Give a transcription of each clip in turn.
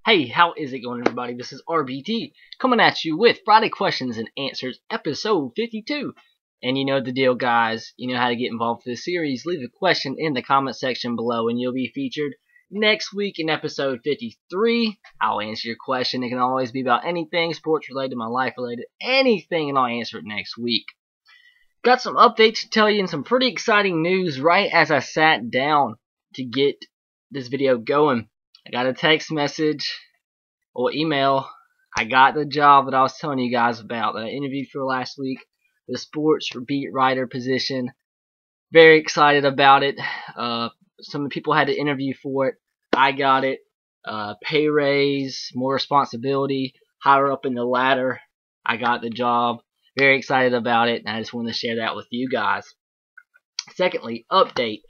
Hey, how is it going, everybody? This is RBT coming at you with Friday Questions and Answers, episode 52. And you know the deal, guys. You know how to get involved with this series. Leave a question in the comment section below, and you'll be featured next week in episode 53. I'll answer your question. It can always be about anything sports related, my life related, anything, and I'll answer it next week. Got some updates to tell you and some pretty exciting news right as I sat down to get this video going. I got a text message or email. I got the job that I was telling you guys about that I interviewed for last week, the sports beat writer position. Very excited about it. Some people had to interview for it. I got it. Pay raise, more responsibility, higher up in the ladder. I got the job. Very excited about it, and I just wanted to share that with you guys. Secondly, update.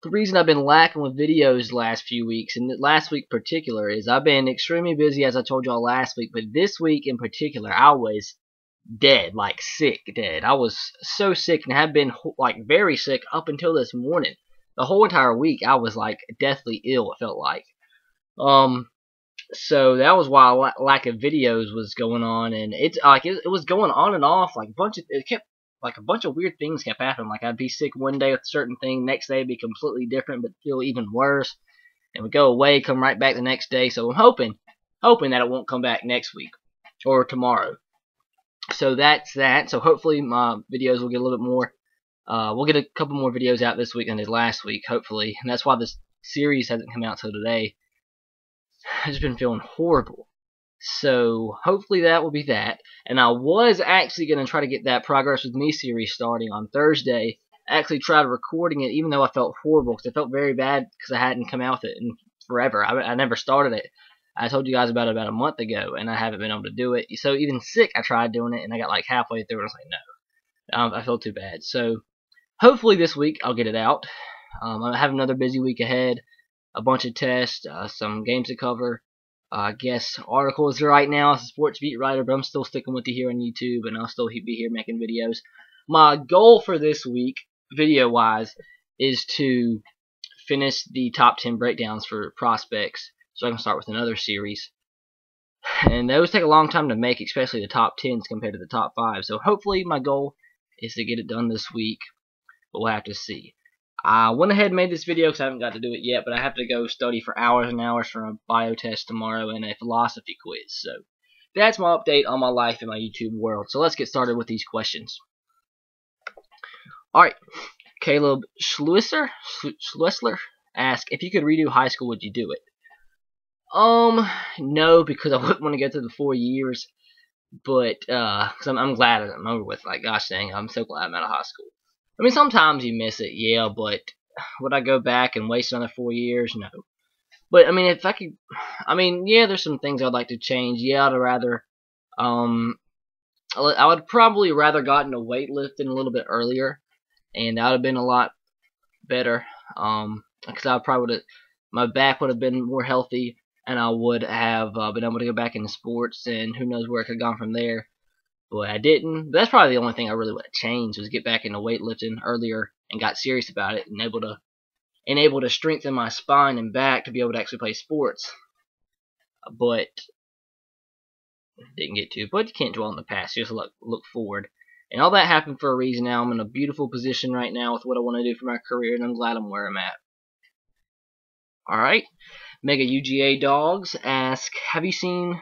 The reason I've been lacking with videos the last few weeks, and last week in particular, is I've been extremely busy, as I told y'all last week, but this week in particular, I was dead, like sick dead. I was so sick and had been like very sick up until this morning. The whole entire week, I was like deathly ill, it felt like. So that was why lack of videos was going on, and it's like it was going on and off, like a bunch of weird things kept happening. Like I'd be sick one day with a certain thing, next day it'd be completely different, but feel even worse. And would go away, come right back the next day. So I'm hoping that it won't come back next week or tomorrow. So that's that. So hopefully my videos will get a little bit more. We'll get a couple more videos out this week than did last week, hopefully. And that's why this series hasn't come out till today. I've just been feeling horrible. So hopefully that will be that. And I was actually going to try to get that Progress With Me series starting on Thursday. I actually tried recording it even though I felt horrible because I felt very bad because I hadn't come out with it in forever. I never started it. I told you guys about it about a month ago and I haven't been able to do it. So even sick I tried doing it and I got like halfway through and I was like no. I felt too bad. So hopefully this week I'll get it out. I have another busy week ahead. A bunch of tests, some games to cover. I guess articles right now as a sports beat writer, but I'm still sticking with you here on YouTube, and I'll still be here making videos. My goal for this week, video-wise, is to finish the top 10 breakdowns for prospects, so I can start with another series. And those take a long time to make, especially the top 10s compared to the top 5. So hopefully my goal is to get it done this week, but we'll have to see. I went ahead and made this video because I haven't got to do it yet, but I have to go study for hours and hours for a bio test tomorrow and a philosophy quiz. So that's my update on my life in my YouTube world. So let's get started with these questions. Alright, Caleb Schluessler asked, if you could redo high school, would you do it? No, because I wouldn't want to go through the 4 years, but cause I'm glad I'm over with. Like, gosh dang, I'm so glad I'm out of high school. I mean, sometimes you miss it, yeah, but would I go back and waste another 4 years? No. But, I mean, if I could, I mean, yeah, there's some things I'd like to change. Yeah, I'd rather, I would probably rather gotten to weightlifting a little bit earlier, and that would have been a lot better, because I probably would have, my back would have been more healthy, and I would have been able to go back into sports, and who knows where it could have gone from there. But I didn't. But that's probably the only thing I really would have changed was get back into weightlifting earlier and got serious about it and able to strengthen my spine and back to be able to actually play sports. But didn't get to. But you can't dwell on the past. You just look forward. And all that happened for a reason. Now I'm in a beautiful position right now with what I want to do for my career, and I'm glad I'm where I'm at. All right. Mega UGA Dogs ask, have you seen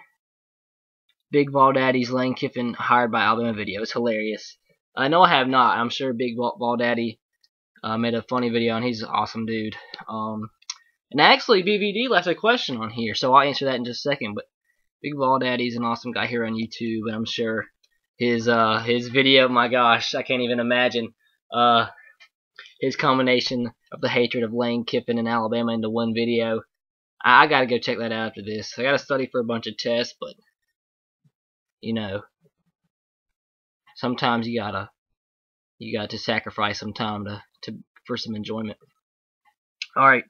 Big Ball Daddy's Lane Kiffin hired by Alabama video? It's hilarious. No, I have not. I'm sure Big Ball Daddy made a funny video, and he's an awesome dude. And actually, BVD left a question on here, so I'll answer that in just a second. But Big Ball Daddy's an awesome guy here on YouTube, and I'm sure his video, my gosh, I can't even imagine his combination of the hatred of Lane Kiffin and Alabama into one video. I gotta go check that out after this. I gotta study for a bunch of tests, but you know, sometimes you got to sacrifice some time for some enjoyment. All right,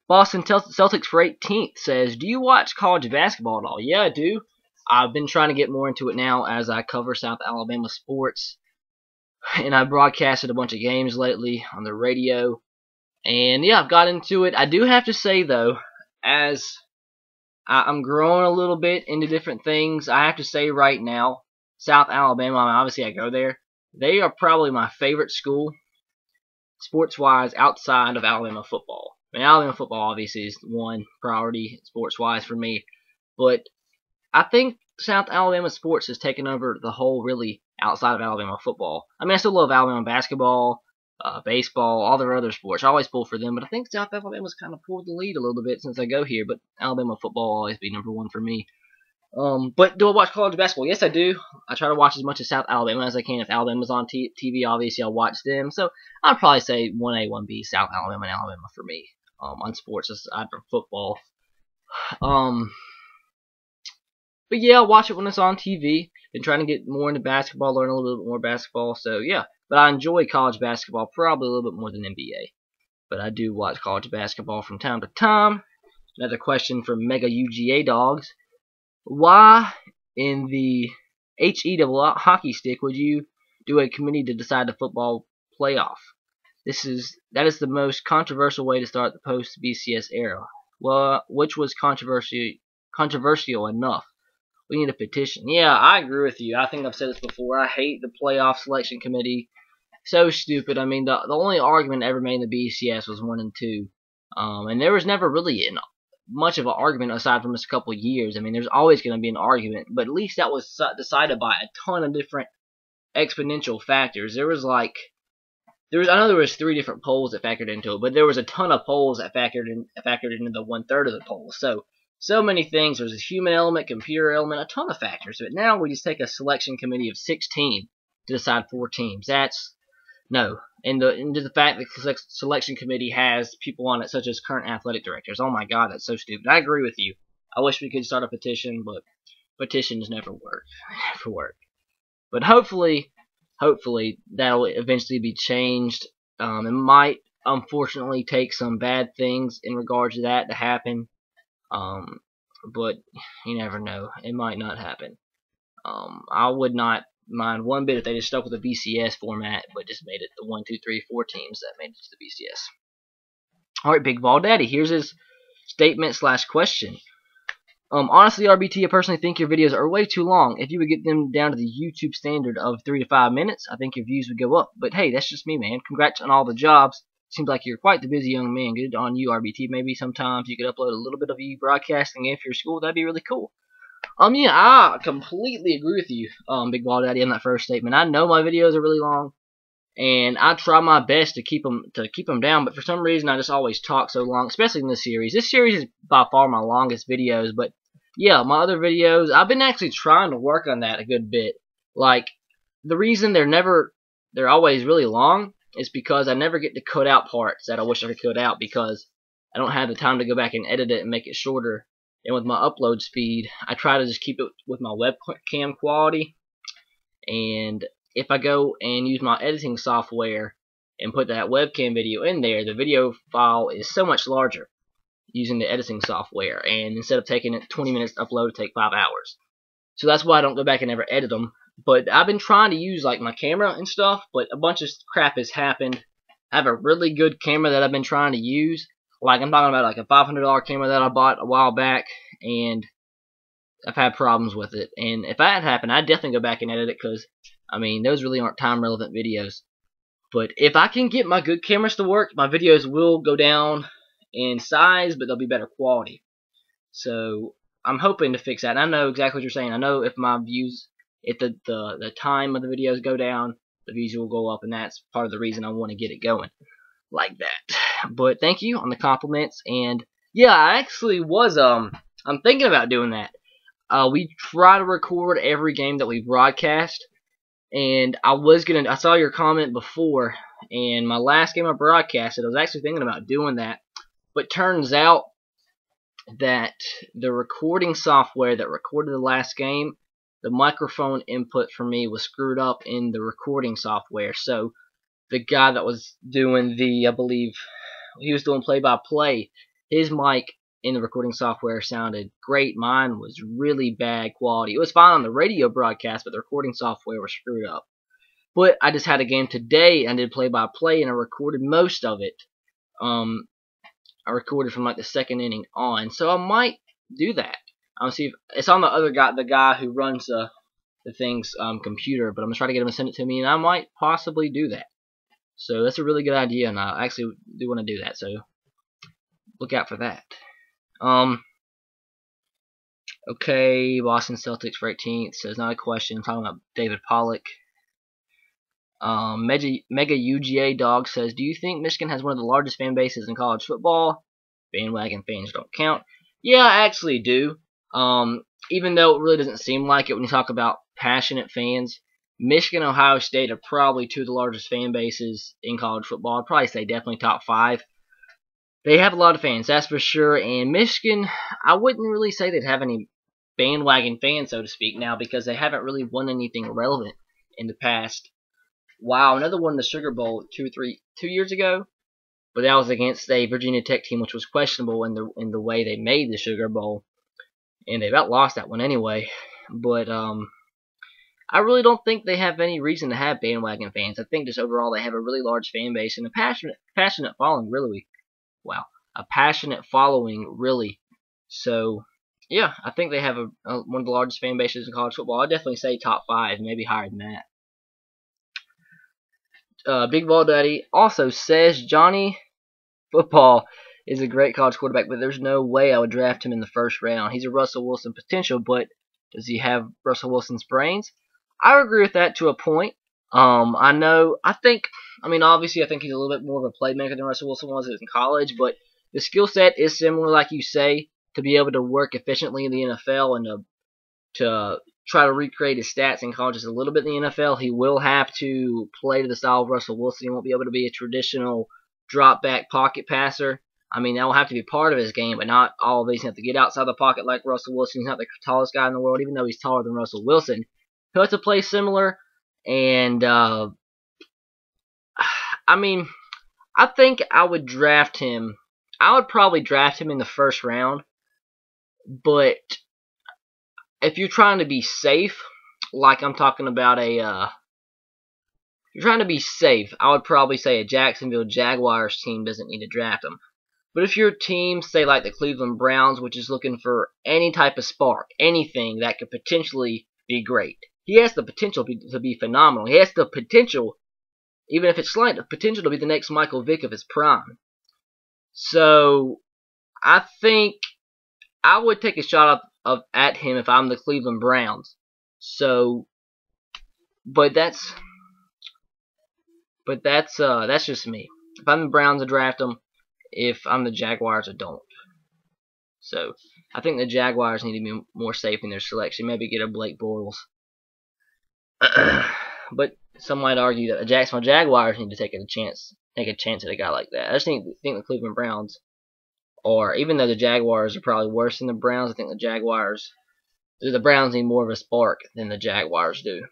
Boston Celtics for 18th says, do you watch college basketball at all? Yeah, I do. I've been trying to get more into it now as I cover South Alabama sports, and I broadcasted a bunch of games lately on the radio, and yeah, I've got into it. I do have to say though, as I'm growing a little bit into different things. I have to say right now, South Alabama, I mean, obviously I go there. They are probably my favorite school, sports-wise, outside of Alabama football. I mean, Alabama football obviously is one priority sports-wise for me, but I think South Alabama sports has taken over the whole really outside of Alabama football. I mean, I still love Alabama basketball, baseball, all their other sports. I always pull for them, but I think South Alabama's kind of pulled the lead a little bit since I go here. But Alabama football will always be number one for me. But do I watch college basketball? Yes, I do. I try to watch as much of South Alabama as I can. If Alabama's on TV, obviously I'll watch them. So I'd probably say 1A, 1B, South Alabama and Alabama for me on sports aside from football. Um, but yeah, I'll watch it when it's on TV. Been trying to get more into basketball, learn a little bit more basketball. So yeah, but I enjoy college basketball probably a little bit more than NBA. But I do watch college basketball from time to time. Another question from Mega UGA Dogs. Why in the HE hockey stick would you do a committee to decide the football playoff? That is the most controversial way to start the post BCS era. Well, which was controversial enough. We need a petition. Yeah, I agree with you. I think I've said this before. I hate the playoff selection committee. So stupid. I mean, the only argument ever made in the BCS was 1 and 2, and there was never really much of an argument aside from just a couple of years. I mean, there's always going to be an argument, but at least that was decided by a ton of different exponential factors. I know there was 3 different polls that factored into it, but there was a ton of polls that factored into the 1/3 of the poll. So many things. There's a human element, computer element, a ton of factors. But now we just take a selection committee of 16 to decide 4 teams. That's no. And the fact that the selection committee has people on it such as current athletic directors. Oh my God, that's so stupid. I agree with you. I wish we could start a petition, but petitions never work. Never work. But hopefully that'll eventually be changed. It might unfortunately take some bad things in regards to that to happen. But you never know. It might not happen. I would not mind one bit if they just stuck with the BCS format, but just made it the 1, 2, 3, 4 teams that made it to the BCS. Alright, Big Ball Daddy, here's his statement/question. Honestly, RBT, I personally think your videos are way too long. If you would get them down to the YouTube standard of 3 to 5 minutes, I think your views would go up. But hey, that's just me, man. Congrats on all the jobs. Seems like you're quite the busy young man. Good on you, RBT. Maybe sometimes you could upload a little bit of you broadcasting in for your school. That'd be really cool. Yeah, I completely agree with you, Big Ball Daddy, on that first statement. I know my videos are really long, and I try my best to keep them down. But for some reason, I just always talk so long, especially in this series. This series is by far my longest videos. But yeah, my other videos, I've been actually trying to work on that a good bit. Like the reason they're always really long is because I never get to cut out parts that I wish I could cut out because I don't have the time to go back and edit it and make it shorter. And with my upload speed, I try to just keep it with my webcam quality. And if I go and use my editing software and put that webcam video in there, the video file is so much larger using the editing software. And instead of taking it 20 minutes to upload, it take 5 hours. So that's why I don't go back and ever edit them. But I've been trying to use like my camera and stuff, but a bunch of crap has happened. I have a really good camera that I've been trying to use. Like I'm talking about like a $500 camera that I bought a while back, and I've had problems with it. And if that had happened, I'd definitely go back and edit it because, I mean, those really aren't time-relevant videos. But if I can get my good cameras to work, my videos will go down in size, but they'll be better quality. So I'm hoping to fix that. And I know exactly what you're saying. I know if my views, if the time of the videos go down, the views will go up, and that's part of the reason I want to get it going like that. But thank you on the compliments. And yeah, I actually was I'm thinking about doing that. We try to record every game that we broadcast, and I saw your comment before, and my last game I broadcasted, I was actually thinking about doing that, but turns out that the recording software that recorded the last game, the microphone input for me was screwed up in the recording software. So the guy that was doing I believe he was doing play-by-play, his mic in the recording software sounded great. Mine was really bad quality. It was fine on the radio broadcast, but the recording software was screwed up. But I just had a game today, and did play-by-play, and I recorded most of it. I recorded from like the second inning on, so I might do that. I'll see if it's on the other guy, the guy who runs the thing's computer, but I'm gonna try to get him to send it to me, and I might possibly do that. So that's a really good idea, and I actually do want to do that. So look out for that. Okay, Boston Celtics for 18th. So it's not a question. I'm talking about David Pollock. Mega UGA Dog says, do you think Michigan has one of the largest fan bases in college football? Bandwagon fans don't count. Yeah, I actually do. Even though it really doesn't seem like it when you talk about passionate fans, Michigan and Ohio State are probably two of the largest fan bases in college football. I'd probably say definitely top 5. They have a lot of fans, that's for sure. And Michigan, I wouldn't really say they'd have any bandwagon fans, so to speak, now, because they haven't really won anything relevant in the past. Wow, another one in the Sugar Bowl 2 years ago, but that was against a Virginia Tech team, which was questionable in the way they made the Sugar Bowl, and they about lost that one anyway. But I really don't think they have any reason to have bandwagon fans. I think just overall they have a really large fan base and a passionate following, really. Wow, a passionate following, really. So yeah, I think they have one of the largest fan bases in college football. I'd definitely say top 5, maybe higher than that. Big Ball Daddy also says Johnny Football is a great college quarterback, but there's no way I would draft him in the first round. He's a Russell Wilson potential, but does he have Russell Wilson's brains? I agree with that to a point. Obviously I think he's a little bit more of a playmaker than Russell Wilson was in college, but the skill set is similar, like you say, to be able to work efficiently in the NFL and to try to recreate his stats in college just a little bit in the NFL. He will have to play to the style of Russell Wilson. He won't be able to be a traditional drop back pocket passer. That will have to be part of his game, but not all of these. He have to get outside the pocket like Russell Wilson. He's not the tallest guy in the world, even though he's taller than Russell Wilson. He'll have to play similar, and I think I would draft him. I would probably draft him in the first round, but if you're trying to be safe, like I'm talking about if you're trying to be safe, I would probably say a Jacksonville Jaguars team doesn't need to draft him. But if your team, say like the Cleveland Browns, which is looking for any type of spark, anything that could potentially be great, he has the potential to be phenomenal. He has the potential, even if it's slight, the potential to be the next Michael Vick of his prime. So I think I would take a shot at him if I'm the Cleveland Browns. So, but that's just me. If I'm the Browns, I draft him. If I'm the Jaguars, I don't. So I think the Jaguars need to be more safe in their selection. Maybe get a Blake Bortles. But some might argue that the Jacksonville Jaguars need to take a chance at a guy like that. I just think the Cleveland Browns, or even though the Jaguars are probably worse than the Browns, I think the Browns need more of a spark than the Jaguars do.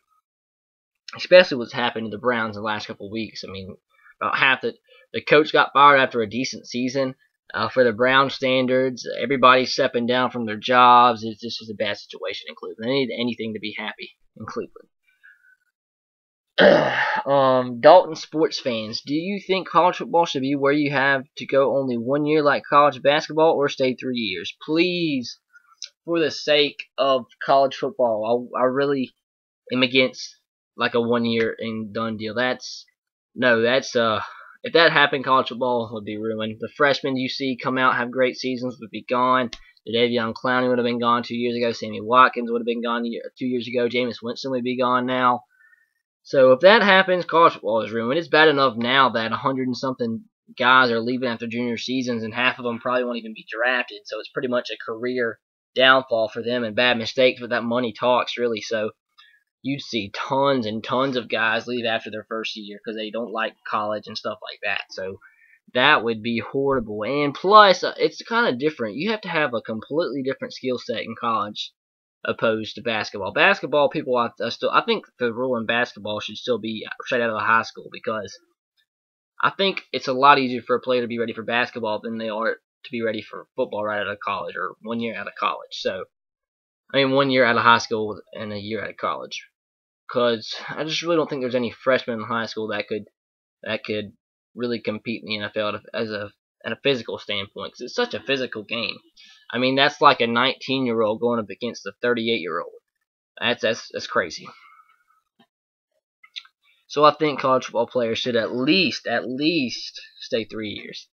Especially what's happened to the Browns in the last couple of weeks. About half the coach got fired after a decent season. For the Brown standards, everybody's stepping down from their jobs. It's just a bad situation in Cleveland. They need anything to be happy in Cleveland. Dalton sports fans, do you think college football should be where you have to go only 1 year like college basketball, or stay 3 years? Please, for the sake of college football, I really am against like a 1 year and done deal. If that happened, college football would be ruined. The freshmen you see come out, have great seasons, would be gone. The Davion Clowney would have been gone 2 years ago. Sammy Watkins would have been gone 2 years ago. Jameis Winston would be gone now. So if that happens, college football is ruined. It's bad enough now that 100 and something guys are leaving after junior seasons, and half of them probably won't even be drafted. So it's pretty much a career downfall for them and bad mistakes, but that money talks, really. So you'd see tons and tons of guys leave after their first year because they don't like college and stuff like that. So that would be horrible. And plus, it's kind of different. You have to have a completely different skill set in college opposed to basketball. Basketball, people I think the rule in basketball should still be straight out of high school, because I think it's a lot easier for a player to be ready for basketball than they are to be ready for football right out of college, or 1 year out of college. So 1 year out of high school and a year out of college, because I just really don't think there's any freshmen in high school that could really compete in the NFL at a physical standpoint, because it's such a physical game. I mean, that's like a 19-year-old going up against a 38-year-old. That's crazy. So I think college football players should at least stay 3 years.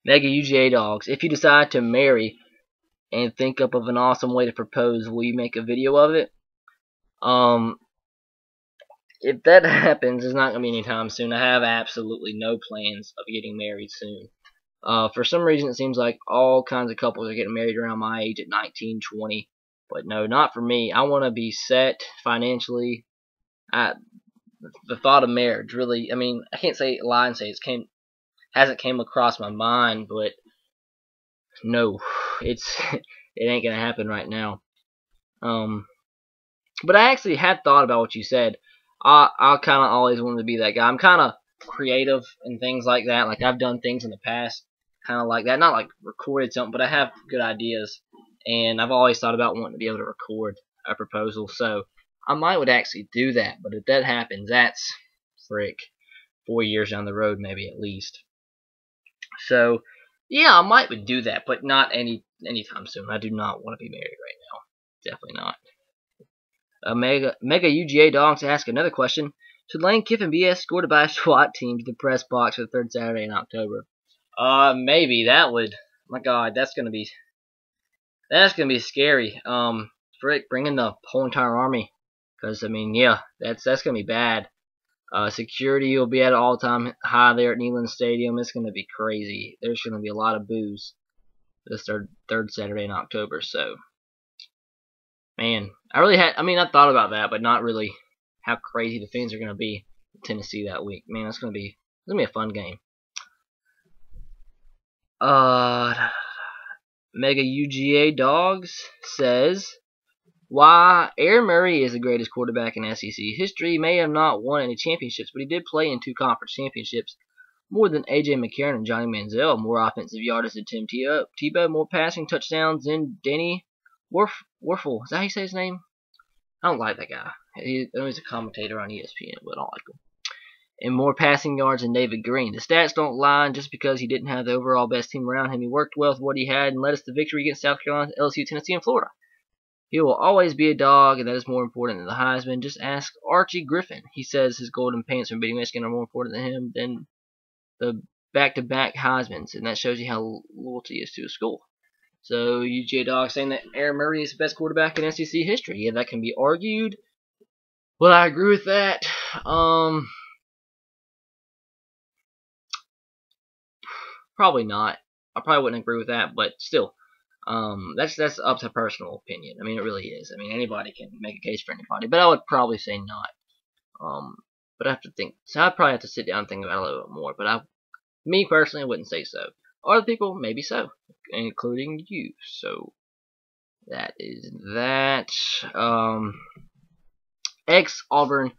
Mega UGA dogs. If you decide to marry and think up of an awesome way to propose, will you make a video of it? If that happens, it's not gonna be anytime soon. I have absolutely no plans of getting married soon. For some reason, it seems like all kinds of couples are getting married around my age at 19, 20. But no, not for me. I want to be set financially. The thought of marriage really, I mean, I can't lie and say hasn't came across my mind, but no, it ain't gonna happen right now. But I actually had thought about what you said. I kind of always wanted to be that guy. I'm kind of creative and things like that. Like I've done things in the past, kind of like that. Not like recorded something, but I have good ideas, and I've always thought about wanting to be able to record a proposal. So I would actually do that. But if that happens, that's 4 years down the road, maybe at least. So yeah, I would do that, but not anytime soon. I do not want to be married right now. Definitely not. Mega UGA Dogs ask another question. Should Lane Kiffin be escorted by a SWAT team to the press box for the third Saturday in October? Maybe that would. My God, that's gonna be scary. Bringing the whole entire army, because I mean, yeah, that's gonna be bad. Security will be at an all-time high there at Neyland Stadium. It's gonna be crazy. There's gonna be a lot of booze this third Saturday in October. So, man, I thought about that, but not really how crazy the fans are gonna be in Tennessee that week. Man, it's gonna be a fun game. Mega UGA Dogs says, why Aaron Murray is the greatest quarterback in SEC history. He may have not won any championships, but he did play in 2 conference championships. More than A.J. McCarron and Johnny Manziel. More offensive yardage than Tim Tebow. More passing touchdowns than Denny Werfel. Is that how you say his name? I don't like that guy. He's a commentator on ESPN, but I don't like him. And more passing yards than David Green. The stats don't lie, and just because he didn't have the overall best team around him, he worked well with what he had and led us to victory against South Carolina, LSU, Tennessee, and Florida. He will always be a dog, and that is more important than the Heisman. Just ask Archie Griffin. He says his golden pants from beating Michigan are more important than him than the back-to-back Heismans, and that shows you how loyalty is to a school. So UGA Dog saying that Aaron Murray is the best quarterback in SEC history. Yeah, that can be argued. Well, I agree with that. Probably not. I probably wouldn't agree with that, but still, that's up to personal opinion. I mean, it really is. I mean, anybody can make a case for anybody, but I would probably say not. But I have to think. So I'd probably have to sit down and think about it a little bit more. But me personally, I wouldn't say so. Other people, maybe so, including you. So that is that. Ex-Auburn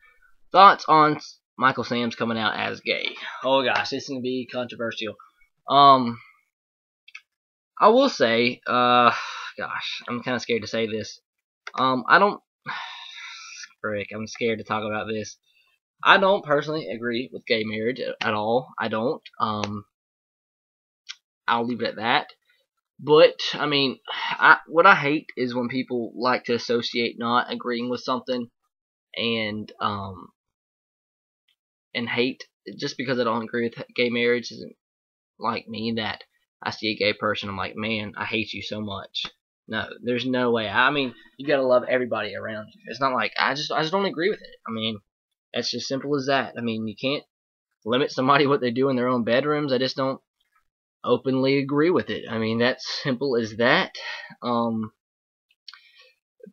thoughts on Michael Sam's coming out as gay. Oh gosh, this is gonna be controversial. I will say, gosh, I'm kind of scared to say this. I'm scared to talk about this. I don't personally agree with gay marriage at all. I don't. I'll leave it at that. But, I mean, what I hate is when people like to associate not agreeing with something and hate just because I don't agree with gay marriage. Isn't like me that I see a gay person, I'm like, man, I hate you so much. No, there's no way. I mean, you gotta love everybody around you. It's not like I just don't agree with it. I mean, that's just simple as that. I mean, you can't limit somebody what they do in their own bedrooms. I just don't openly agree with it. I mean, that's simple as that.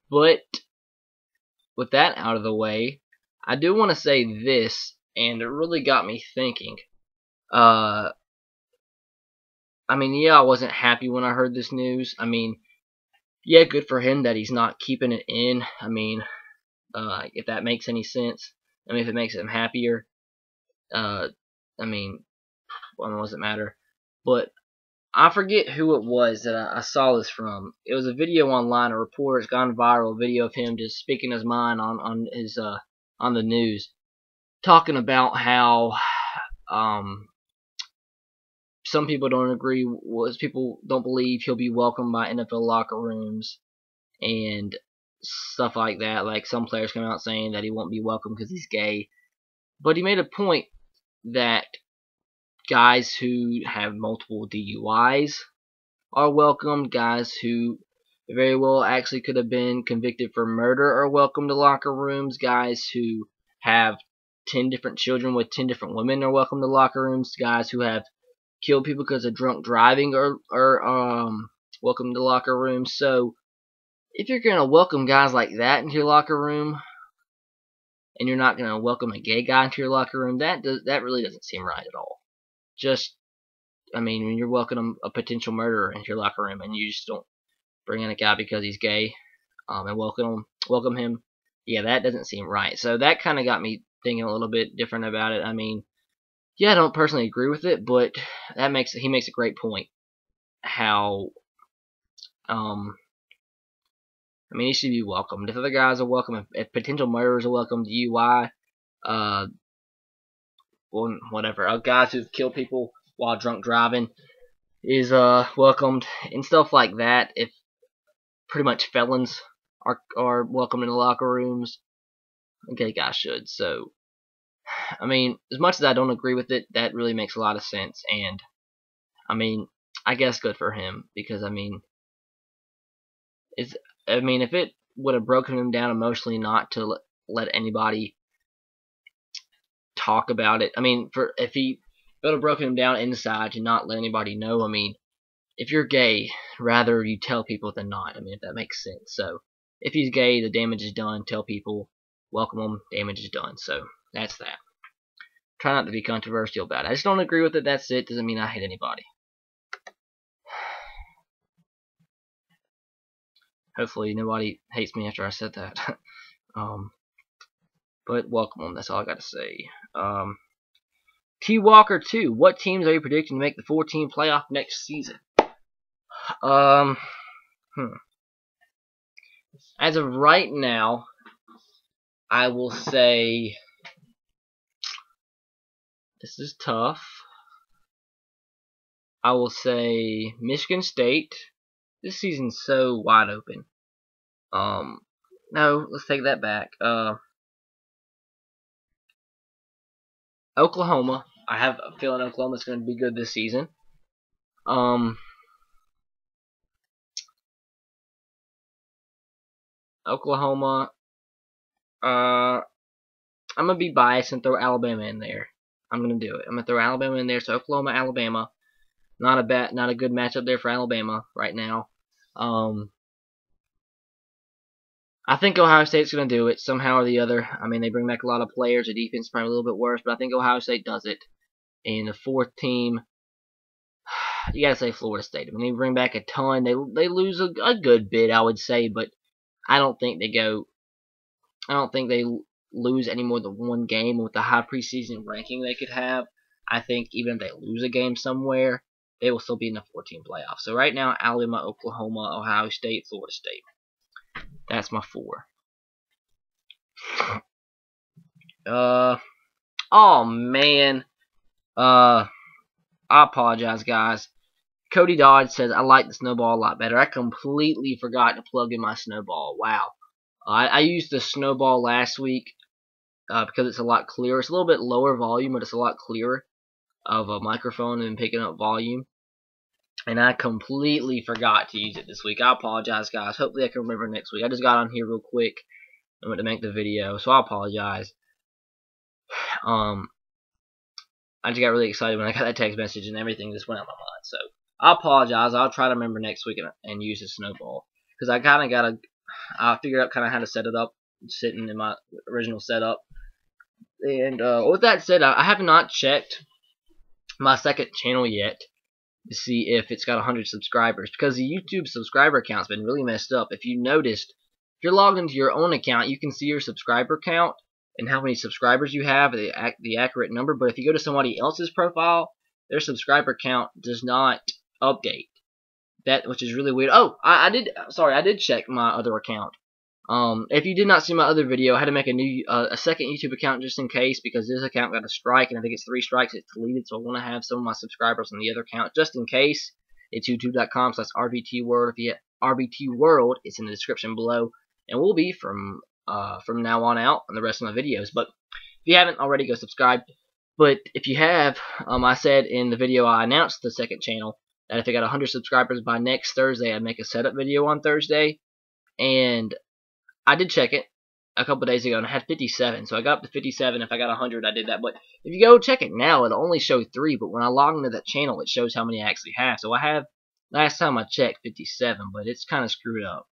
But with that out of the way, I do want to say this, and it really got me thinking. I mean, yeah, I wasn't happy when I heard this news. I mean, yeah, good for him that he's not keeping it in. I mean, if that makes any sense. I mean, if it makes him happier. I mean, what does it matter? But I forget who it was that I saw this from. It was a video online. A reporter's gone viral. A video of him just speaking his mind on the news, talking about how some people don't agree. Was people don't believe he'll be welcomed by NFL locker rooms and stuff like that. Like some players come out saying that he won't be welcome because he's gay. But he made a point that guys who have multiple DUIs are welcomed. Guys who very well actually could have been convicted for murder are welcome to locker rooms. Guys who have 10 different children with 10 different women are welcome to locker rooms. Guys who have killed people because of drunk driving are welcome to locker rooms. So if you're going to welcome guys like that into your locker room, and you're not going to welcome a gay guy into your locker room, that really doesn't seem right at all. I mean, when you're welcoming a potential murderer into your locker room, and you just don't bring in a guy because he's gay, and welcome him, yeah, that doesn't seem right. So that kind of got me thinking a little bit different about it. I mean, yeah, I don't personally agree with it, but he makes a great point. How, I mean, he should be welcomed. If other guys are welcome, if potential murderers are welcome, DUI, well, whatever, guys who've killed people while drunk driving is welcomed and stuff like that. If pretty much felons are welcome in the locker rooms, gay guys should. So, I mean, as much as I don't agree with it, that really makes a lot of sense. And I mean, I guess good for him, because I mean, if it would have broken him down emotionally not to let anybody talk about it. I mean, if it would have broken him down inside to not let anybody know. I mean, if you're gay, rather you tell people than not. I mean, if that makes sense. So if he's gay, the damage is done. Tell people, welcome him, damage is done. So that's that. Try not to be controversial about it. I just don't agree with it. That's it. Doesn't mean I hate anybody. Hopefully nobody hates me after I said that. But welcome them. That's all I got to say. T Walker 2. What teams are you predicting to make the 4-team playoff next season? As of right now, I will say this is tough. I will say Michigan State. This season's so wide open. No, let's take that back. Oklahoma. I have a feeling Oklahoma's going to be good this season. Oklahoma. I'm going to be biased and throw Alabama in there. I'm going to do it. I'm going to throw Alabama in there. So Oklahoma, Alabama. Not a good matchup there for Alabama right now. I think Ohio State's going to do it somehow or the other. I mean, they bring back a lot of players. The defense is probably a little bit worse, but I think Ohio State does it. And the 4th team, you got to say Florida State. I mean, they bring back a ton. They lose a good bit, I would say, but I don't think they lose any more than one game with the high preseason ranking they could have. I think even if they lose a game somewhere, they will still be in the 4-team playoff. So right now, Alabama, Oklahoma, Ohio State, Florida State. That's my 4. Oh man. I apologize, guys. Cody Dodge says, I like the snowball a lot better. I completely forgot to plug in my snowball. Wow. I used the snowball last week because it's a lot clearer. It's a little bit lower volume, but it's a lot clearer of a microphone and picking up volume. And I completely forgot to use it this week. I apologize, guys. Hopefully I can remember next week. I just got on here real quick and went to make the video, so I apologize. I just got really excited when I got that text message and everything just went out of my mind. So I apologize. I'll try to remember next week and use the snowball. Because I kind of got to figure out kind of how to set it up, sitting in my original setup. And with that said, I have not checked my second channel yet to see if it's got 100 subscribers, because the YouTube subscriber count's been really messed up. If you noticed, if you're logged into your own account, you can see your subscriber count and how many subscribers you have, the accurate number. But if you go to somebody else's profile, their subscriber count does not update. Which is really weird. Oh, I did check my other account. If you did not see my other video, I had to make a second YouTube account just in case, because this account got a strike, and I think it's 3 strikes. It's deleted, so I want to have some of my subscribers on the other account just in case. It's youtube.com/RBT World. If you hit RBT World, it's in the description below, and will be from now on out on the rest of my videos. But if you haven't already, go subscribe. But if you have, I said in the video I announced the second channel that if I got 100 subscribers by next Thursday, I'd make a setup video on Thursday, and I did check it a couple days ago, and I had 57, so I got up to 57. If I got 100, I did that. But if you go check it now, it'll only show 3, but when I log into that channel, it shows how many I actually have. So I have, last time I checked, 57, but it's kind of screwed up.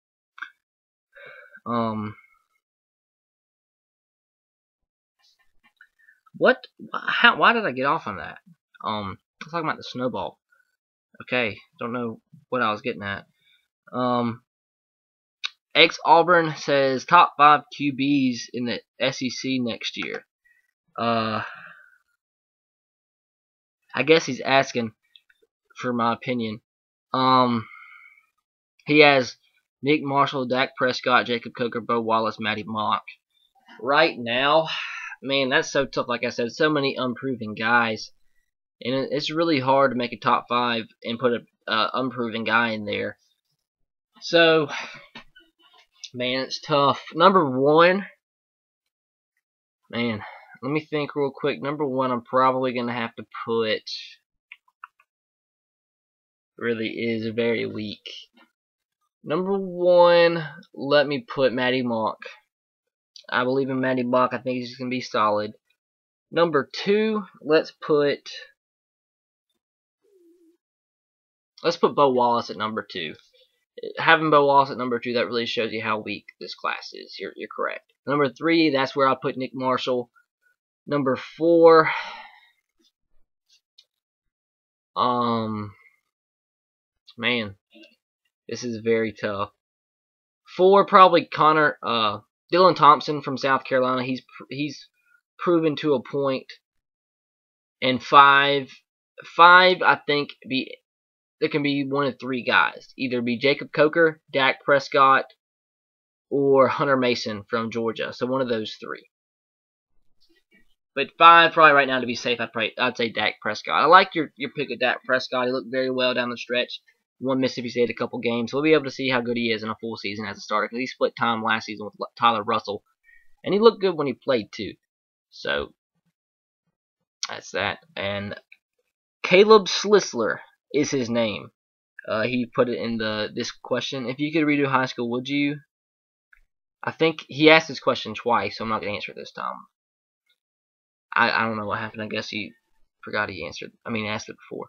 Why did I get off on that? I'm talking about the snowball. Okay, don't know what I was getting at. Ex-Auburn says top 5 QBs in the SEC next year. I guess he's asking for my opinion. He has Nick Marshall, Dak Prescott, Jacob Coker, Bo Wallace, Matty Mock. Right now, man, that's so tough. Like I said, so many unproven guys, and it's really hard to make a top 5 and put a unproven guy in there. So, man, it's tough. Number 1, man, let me think real quick. Number 1, I'm probably going to have to put, really is very weak. Number 1, let me put Matty Mock. I believe in Matty Mock. I think he's going to be solid. Number 2, let's put Bo Wallace at number 2. Having Bo Wallace at number 2, that really shows you how weak this class is. You're correct. Number 3, that's where I put Nick Marshall. Number 4, man, this is very tough. 4, probably Dylan Thompson from South Carolina. He's proven to a point. And 5, I think there can be one of 3 guys. Either be Jacob Coker, Dak Prescott, or Hunter Mason from Georgia. So one of those 3. But 5, probably right now to be safe, I'd say Dak Prescott. I like your pick of Dak Prescott. He looked very well down the stretch. He won Mississippi State a couple games. We'll be able to see how good he is in a full season as a starter, because he split time last season with Tyler Russell. And he looked good when he played too. So that's that. And Caleb Slisler is his name. He put it in this question. If you could redo high school, would you? I think he asked this question twice, so I'm not going to answer it this time. I don't know what happened. I guess he forgot he asked it before.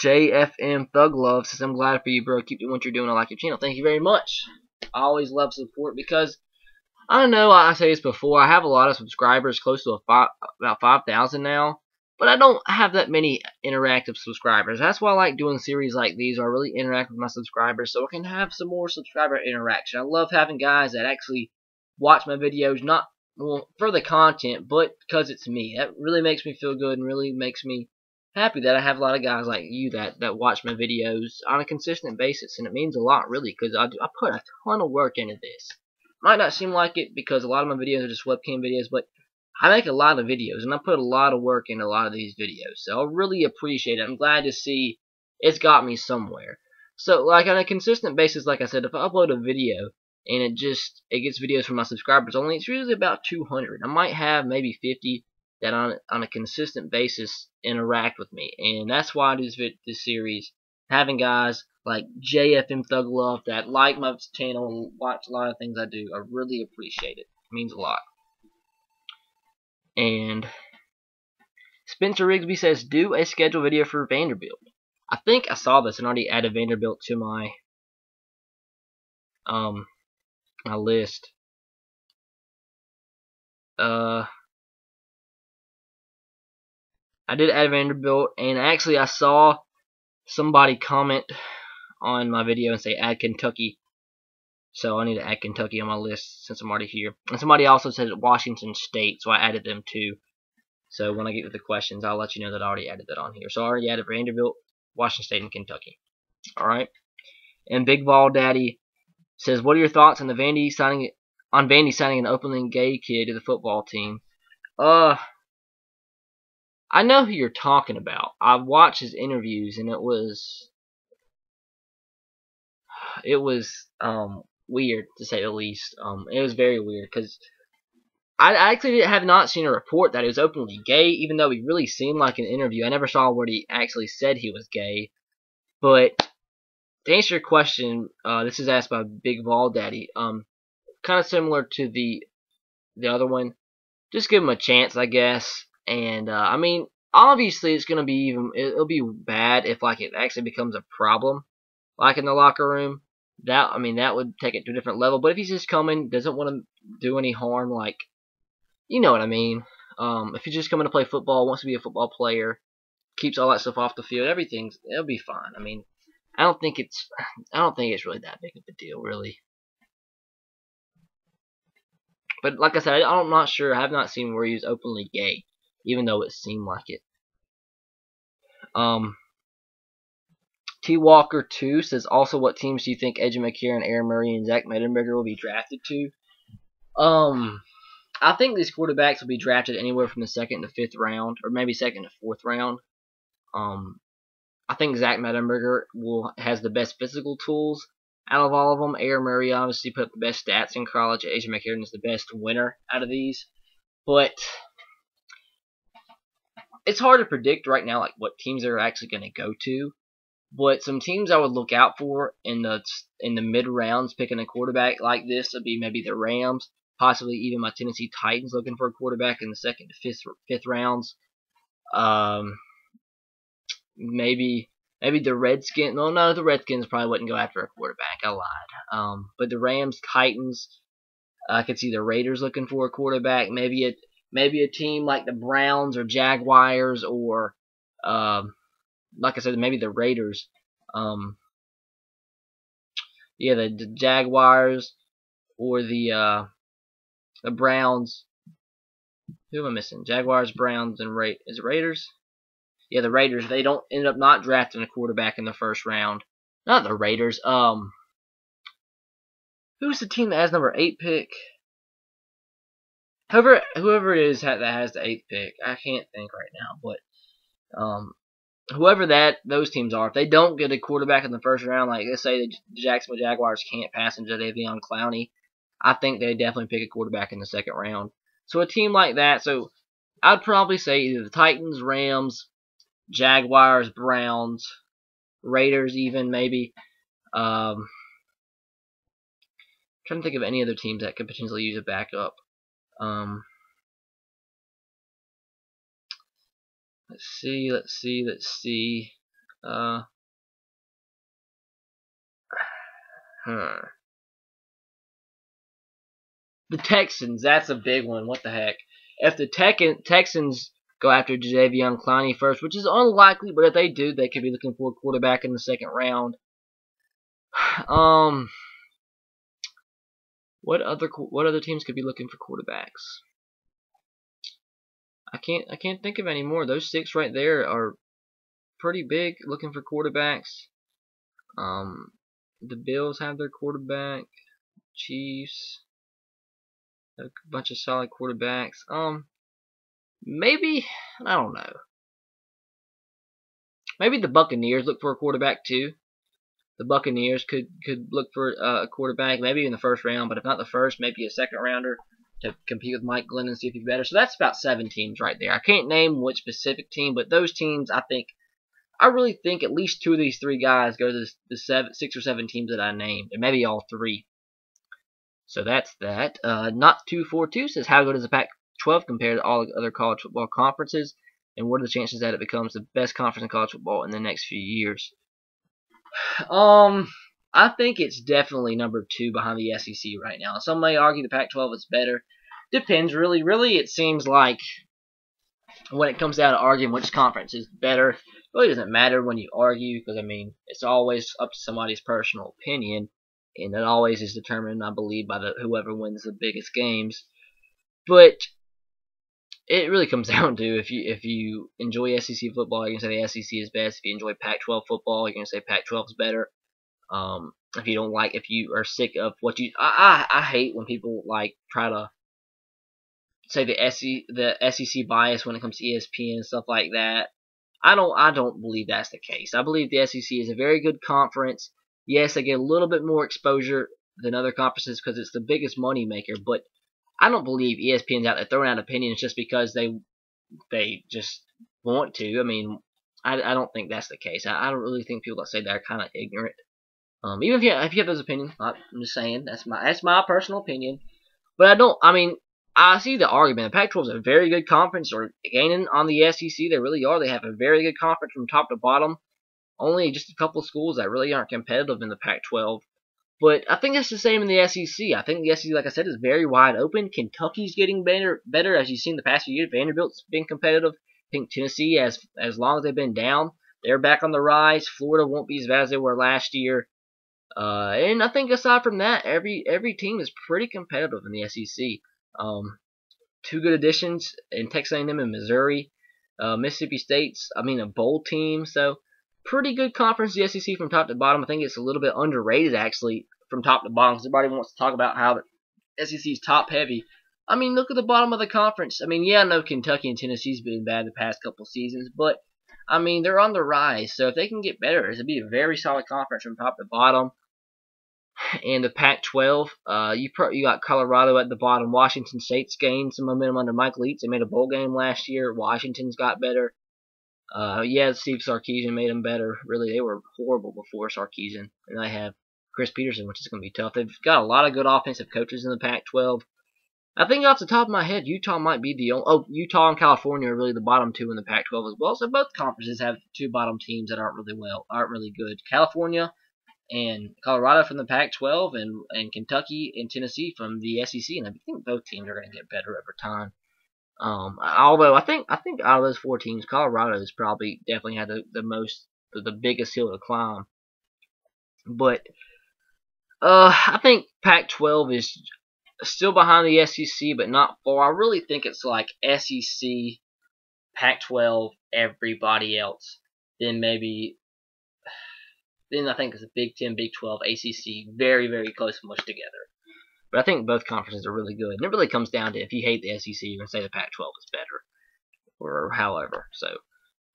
JFM Thug Love says, I'm glad for you, bro. Keep doing what you're doing. I like your channel. Thank you very much. I always love support because I know I say this before. I have a lot of subscribers, close to about 5,000 now. But I don't have that many interactive subscribers. That's why I like doing series like these where I really interact with my subscribers so I can have some more subscriber interaction. I love having guys that actually watch my videos, not for the content, but because it's me. That really makes me feel good and really makes me happy that I have a lot of guys like you that watch my videos on a consistent basis. And it means a lot, really, because I put a ton of work into this. Might not seem like it because a lot of my videos are just webcam videos, but I make a lot of videos, and I put a lot of work into a lot of these videos, so I really appreciate it. I'm glad to see it's got me somewhere. So, like, on a consistent basis, like I said, if I upload a video, and it gets videos from my subscribers only, it's usually about 200. I might have maybe 50 that on a consistent basis interact with me, and that's why I do this series, having guys like JFM Thug Love that like my channel and watch a lot of things I do. I really appreciate it. It means a lot. And Spencer Rigsby says, do a schedule video for Vanderbilt. I think I saw this and already added Vanderbilt to my my list. I did add Vanderbilt, and actually I saw somebody comment on my video and say add Kentucky. So I need to add Kentucky on my list since I'm already here. And somebody also said Washington State, so I added them too. So when I get to the questions, I'll let you know that I already added that on here. So I already added Vanderbilt, Washington State, and Kentucky. Alright? And Big Ball Daddy Says, what are your thoughts on Vandy signing an openly gay kid to the football team? I know who you're talking about. I've watched his interviews, and it was weird to say the least. It was very weird because I actually have not seen a report that he was openly gay, even though he really seemed like an interview. I never saw where he actually said he was gay. But to answer your question, this is asked by Big Vol Daddy. Kind of similar to the other one. Just give him a chance, I guess. And I mean, obviously, it's gonna be it'll be bad if like it actually becomes a problem, like in the locker room. That would take it to a different level. But if he's just coming, doesn't want to do any harm, like, you know what I mean. If he's just coming to play football, wants to be a football player, keeps all that stuff off the field, it'll be fine. I mean, I don't think it's really that big of a deal, really. But like I said, I'm not sure. I have not seen where he was openly gay, even though it seemed like it. T Walker 2 says, also, what teams do you think Edge McCarron, Aaron Murray, and Zach Mettenberger will be drafted to? I think these quarterbacks will be drafted anywhere from the 2nd to 5th round, or maybe 2nd to 4th round. I think Zach Mettenberger has the best physical tools out of all of them. Aaron Murray obviously put up the best stats in college. Edge McCarron is the best winner out of these. But it's hard to predict right now, like, what teams they're actually going to go to. But some teams I would look out for in the mid rounds picking a quarterback like this would be maybe the Rams, possibly even my Tennessee Titans looking for a quarterback in the 2nd to 5th rounds. Maybe the Redskins. No, the Redskins probably wouldn't go after a quarterback. I lied. But the Rams, Titans. I could see the Raiders looking for a quarterback. Maybe a team like the Browns or Jaguars or like I said, maybe the Raiders. The Jaguars or the Browns. Who am I missing? Jaguars, Browns, and is it Raiders? Yeah, the Raiders. They don't end up not drafting a quarterback in the 1st round. Not the Raiders. Who's the team that has number 8 pick? Whoever it is that has the 8th pick. I can't think right now, but whoever those teams are, if they don't get a quarterback in the 1st round, like let's say the Jacksonville Jaguars can't pass into Davion Clowney, I think they definitely pick a quarterback in the 2nd round. So a team like that, so I'd probably say either the Titans, Rams, Jaguars, Browns, Raiders, even maybe. Trying to think of any other teams that could potentially use a backup. Let's see. The Texans, that's a big one. What the heck? If the Texans go after Jadeveon Clowney first, which is unlikely, but if they do, they could be looking for a quarterback in the 2nd round. What other teams could be looking for quarterbacks? I can't think of any more. Those 6 right there are pretty big looking for quarterbacks. The Bills have their quarterback. Chiefs have a bunch of solid quarterbacks. Maybe, I don't know. Maybe the Buccaneers look for a quarterback too. The Buccaneers could look for a quarterback, maybe in the 1st round, but if not the 1st, maybe a 2nd rounder to compete with Mike Glenn and see if he's better. So that's about 7 teams right there. I can't name which specific team, but those teams, I really think at least 2 of these 3 guys go to the 6 or 7 teams that I named, and maybe all 3. So that's that. Not 242 says, how good does the Pac-12 compare to all the other college football conferences, and what are the chances that it becomes the best conference in college football in the next few years? I think it's definitely number 2 behind the SEC right now. Some may argue the Pac-12 is better. Depends, really. Really, it seems like when it comes down to arguing which conference is better, it really doesn't matter when you argue, because, I mean, it's always up to somebody's personal opinion, and it always is determined, I believe, by whoever wins the biggest games. But it really comes down to if you enjoy SEC football, you're going to say the SEC is best. If you enjoy Pac-12 football, you're going to say Pac-12 is better. If you don't like, if you are sick of what I hate when people like try to say the SEC bias when it comes to ESPN and stuff like that. I don't believe that's the case. I believe the SEC is a very good conference. Yes, they get a little bit more exposure than other conferences because it's the biggest money maker, but I don't believe ESPN's out there throwing out opinions just because they just want to. I mean, I don't think that's the case. I don't really think people that say that are kind of ignorant. Even if you have those opinions, I'm just saying that's my personal opinion. But I don't. I mean, I see the argument. The Pac-12 is a very good conference, or gaining on the SEC. They really are. They have a very good conference from top to bottom. Only just a couple of schools that really aren't competitive in the Pac-12. But I think it's the same in the SEC. I think the SEC, like I said, is very wide open. Kentucky's getting better as you've seen the past few years. Vanderbilt's been competitive. I think Tennessee, as long as they've been down, they're back on the rise. Florida won't be as bad as they were last year. And I think aside from that, every team is pretty competitive in the SEC. Two good additions in Texas A&M and Missouri. Mississippi State's, a bowl team. So pretty good conference, the SEC from top to bottom. I think it's a little bit underrated actually from top to bottom. Because everybody wants to talk about how the SEC's top heavy. Look at the bottom of the conference. Yeah, I know Kentucky and Tennessee's been bad the past couple seasons, but they're on the rise. So if they can get better, it'll be a very solid conference from top to bottom. And the Pac-12, you got Colorado at the bottom. Washington State's gained some momentum under Mike Leach. They made a bowl game last year. Washington's got better. Yeah, Steve Sarkisian made them better. Really, they were horrible before Sarkisian. And they have Chris Peterson, which is going to be tough. They've got a lot of good offensive coaches in the Pac-12. I think off the top of my head, Utah might be the only. Oh, Utah and California are really the bottom two in the Pac-12 as well. So both conferences have two bottom teams that aren't really good. California and Colorado from the Pac-12, and Kentucky and Tennessee from the SEC. And I think both teams are going to get better over time. Although I think out of those four teams, Colorado's probably definitely had the biggest hill to climb. But I think Pac-12 is still behind the SEC, but not far. I really think it's like SEC, Pac-12, everybody else. Then I think it's a Big 10, Big 12, ACC, very, very close and mushed together. But I think both conferences are really good. And it really comes down to if you hate the SEC, you're going to say the Pac-12 is better. Or however. So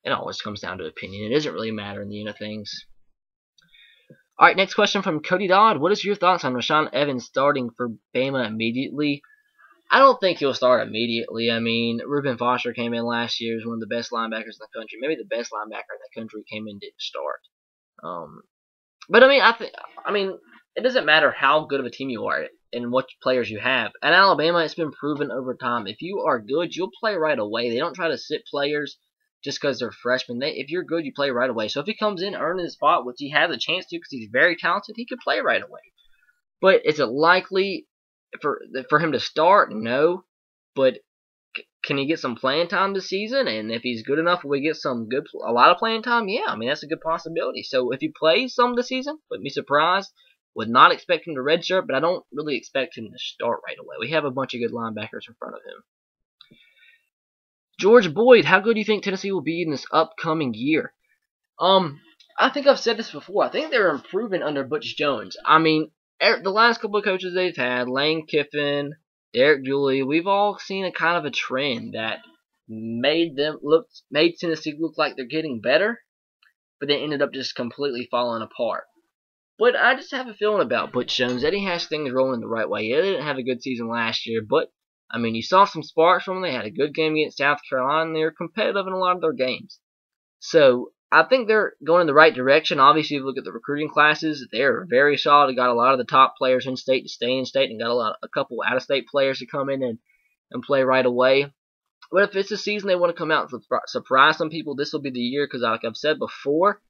it always comes down to opinion. It doesn't really matter in the end of things. Alright, next question from Cody Dodd. What is your thoughts on Rashaan Evans starting for Bama immediately? I don't think he'll start immediately. Reuben Foster came in last year as one of the best linebackers in the country. Maybe the best linebacker in the country came in and didn't start. But it doesn't matter how good of a team you are and what players you have. At Alabama, it's been proven over time. If you are good, you'll play right away. They don't try to sit players just because they're freshmen. If you're good, you play right away. So if he comes in earning his spot, which he has a chance to because he's very talented, he could play right away. But is it likely for him to start? No. But can he get some playing time this season? And if he's good enough, will we get a lot of playing time? Yeah, that's a good possibility. So if he plays some this season, wouldn't be surprised. Would not expect him to redshirt, but I don't really expect him to start right away. We have a bunch of good linebackers in front of him. George Boyd, how good do you think Tennessee will be in this upcoming year? I think I've said this before. I think they're improving under Butch Jones. The last couple of coaches they've had, Lane Kiffin, Derek Dooley, we've all seen a kind of a trend that made Tennessee look like they're getting better, but they ended up just completely falling apart. But I just have a feeling about Butch Jones that he has things rolling the right way. They didn't have a good season last year, but you saw some sparks from them. They had a good game against South Carolina, and they were competitive in a lot of their games. So I think they're going in the right direction. Obviously, if you look at the recruiting classes, they're very solid. They got a lot of the top players in state to stay in state, and got a couple out-of-state players to come in and play right away. But if it's a season they want to come out and surprise some people, this will be the year because, like I've said before,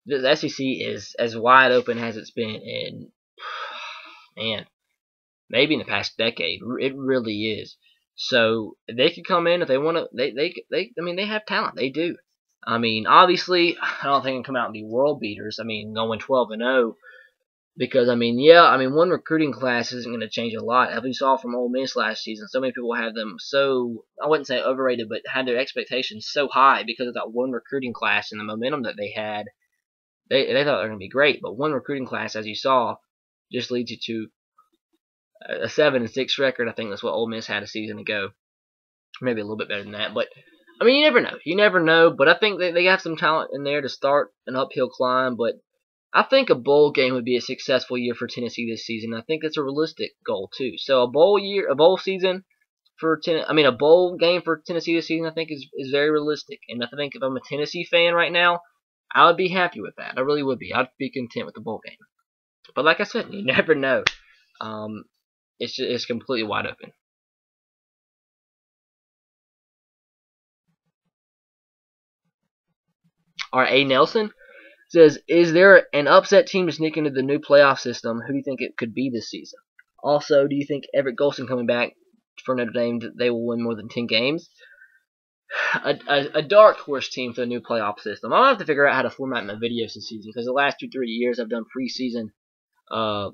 the SEC is as wide open as it's been in, maybe in the past decade. It really is. So they could come in if they want to. They have talent. They do. Obviously, I don't think they can come out and be world beaters. Going 12-0, because one recruiting class isn't going to change a lot. As we saw from Ole Miss last season, so many people have them I wouldn't say overrated, but had their expectations so high because of that one recruiting class and the momentum that they had. they thought they were going to be great, but one recruiting class, as you saw, just leads you to a 7-6 record. I think that's what Ole Miss had a season ago, maybe a little bit better than that. But I mean, you never know. You never know. But I think they have some talent in there to start an uphill climb. But I think a bowl game would be a successful year for Tennessee this season. I think that's a realistic goal too. So a bowl season for a bowl game for Tennessee this season, I think is very realistic. And I think if I'm a Tennessee fan right now, I would be happy with that. I really would be. I'd be content with the bowl game. But like I said, you never know. It's completely wide open. All right, A. Nelson says, is there an upset team to sneak into the new playoff system? Who do you think it could be this season? Also, do you think Everett Golson coming back for Notre Dame, they will win more than 10 games? A dark horse team for the new playoff system. I'll have to figure out how to format my videos this season, because the last 2-3 years I've done preseason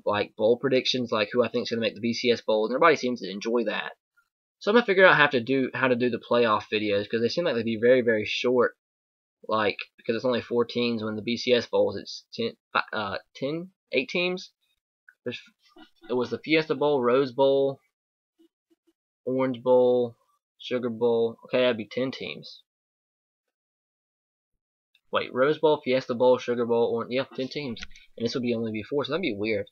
like bowl predictions, like who I think is going to make the BCS bowls, and everybody seems to enjoy that. So I'm going to figure out how to do the playoff videos, because they seem like they'd be very, very short. Like, because it's only 4 teams. When the BCS bowls, it's 8 teams. It was the Fiesta Bowl, Rose Bowl, Orange Bowl, Sugar Bowl. Okay, that'd be 10 teams. Wait, Rose Bowl, Fiesta Bowl, Sugar Bowl, Orange. Yeah, 10 teams. And this would only be 4, so that'd be weird.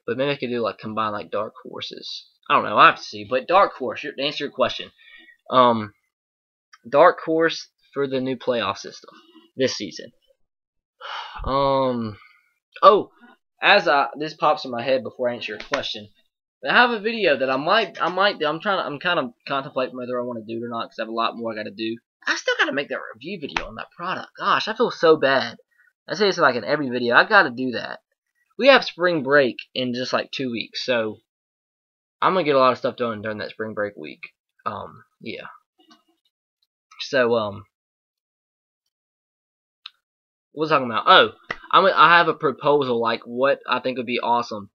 But maybe I could do like combine like dark horses. I don't know. I have to see. But dark horse. To answer your question, dark horse for the new playoff system this season. This pops in my head before I answer your question. I have a video that I'm kind of contemplating whether I want to do it or not, because I have a lot more I got to do. I still got to make that review video on that product. Gosh, I feel so bad. I say this like in every video. I got to do that. We have spring break in just like 2 weeks, so I'm gonna get a lot of stuff done during that spring break week. Yeah. So what was I talking about? Oh, I have a proposal, like what I think would be awesome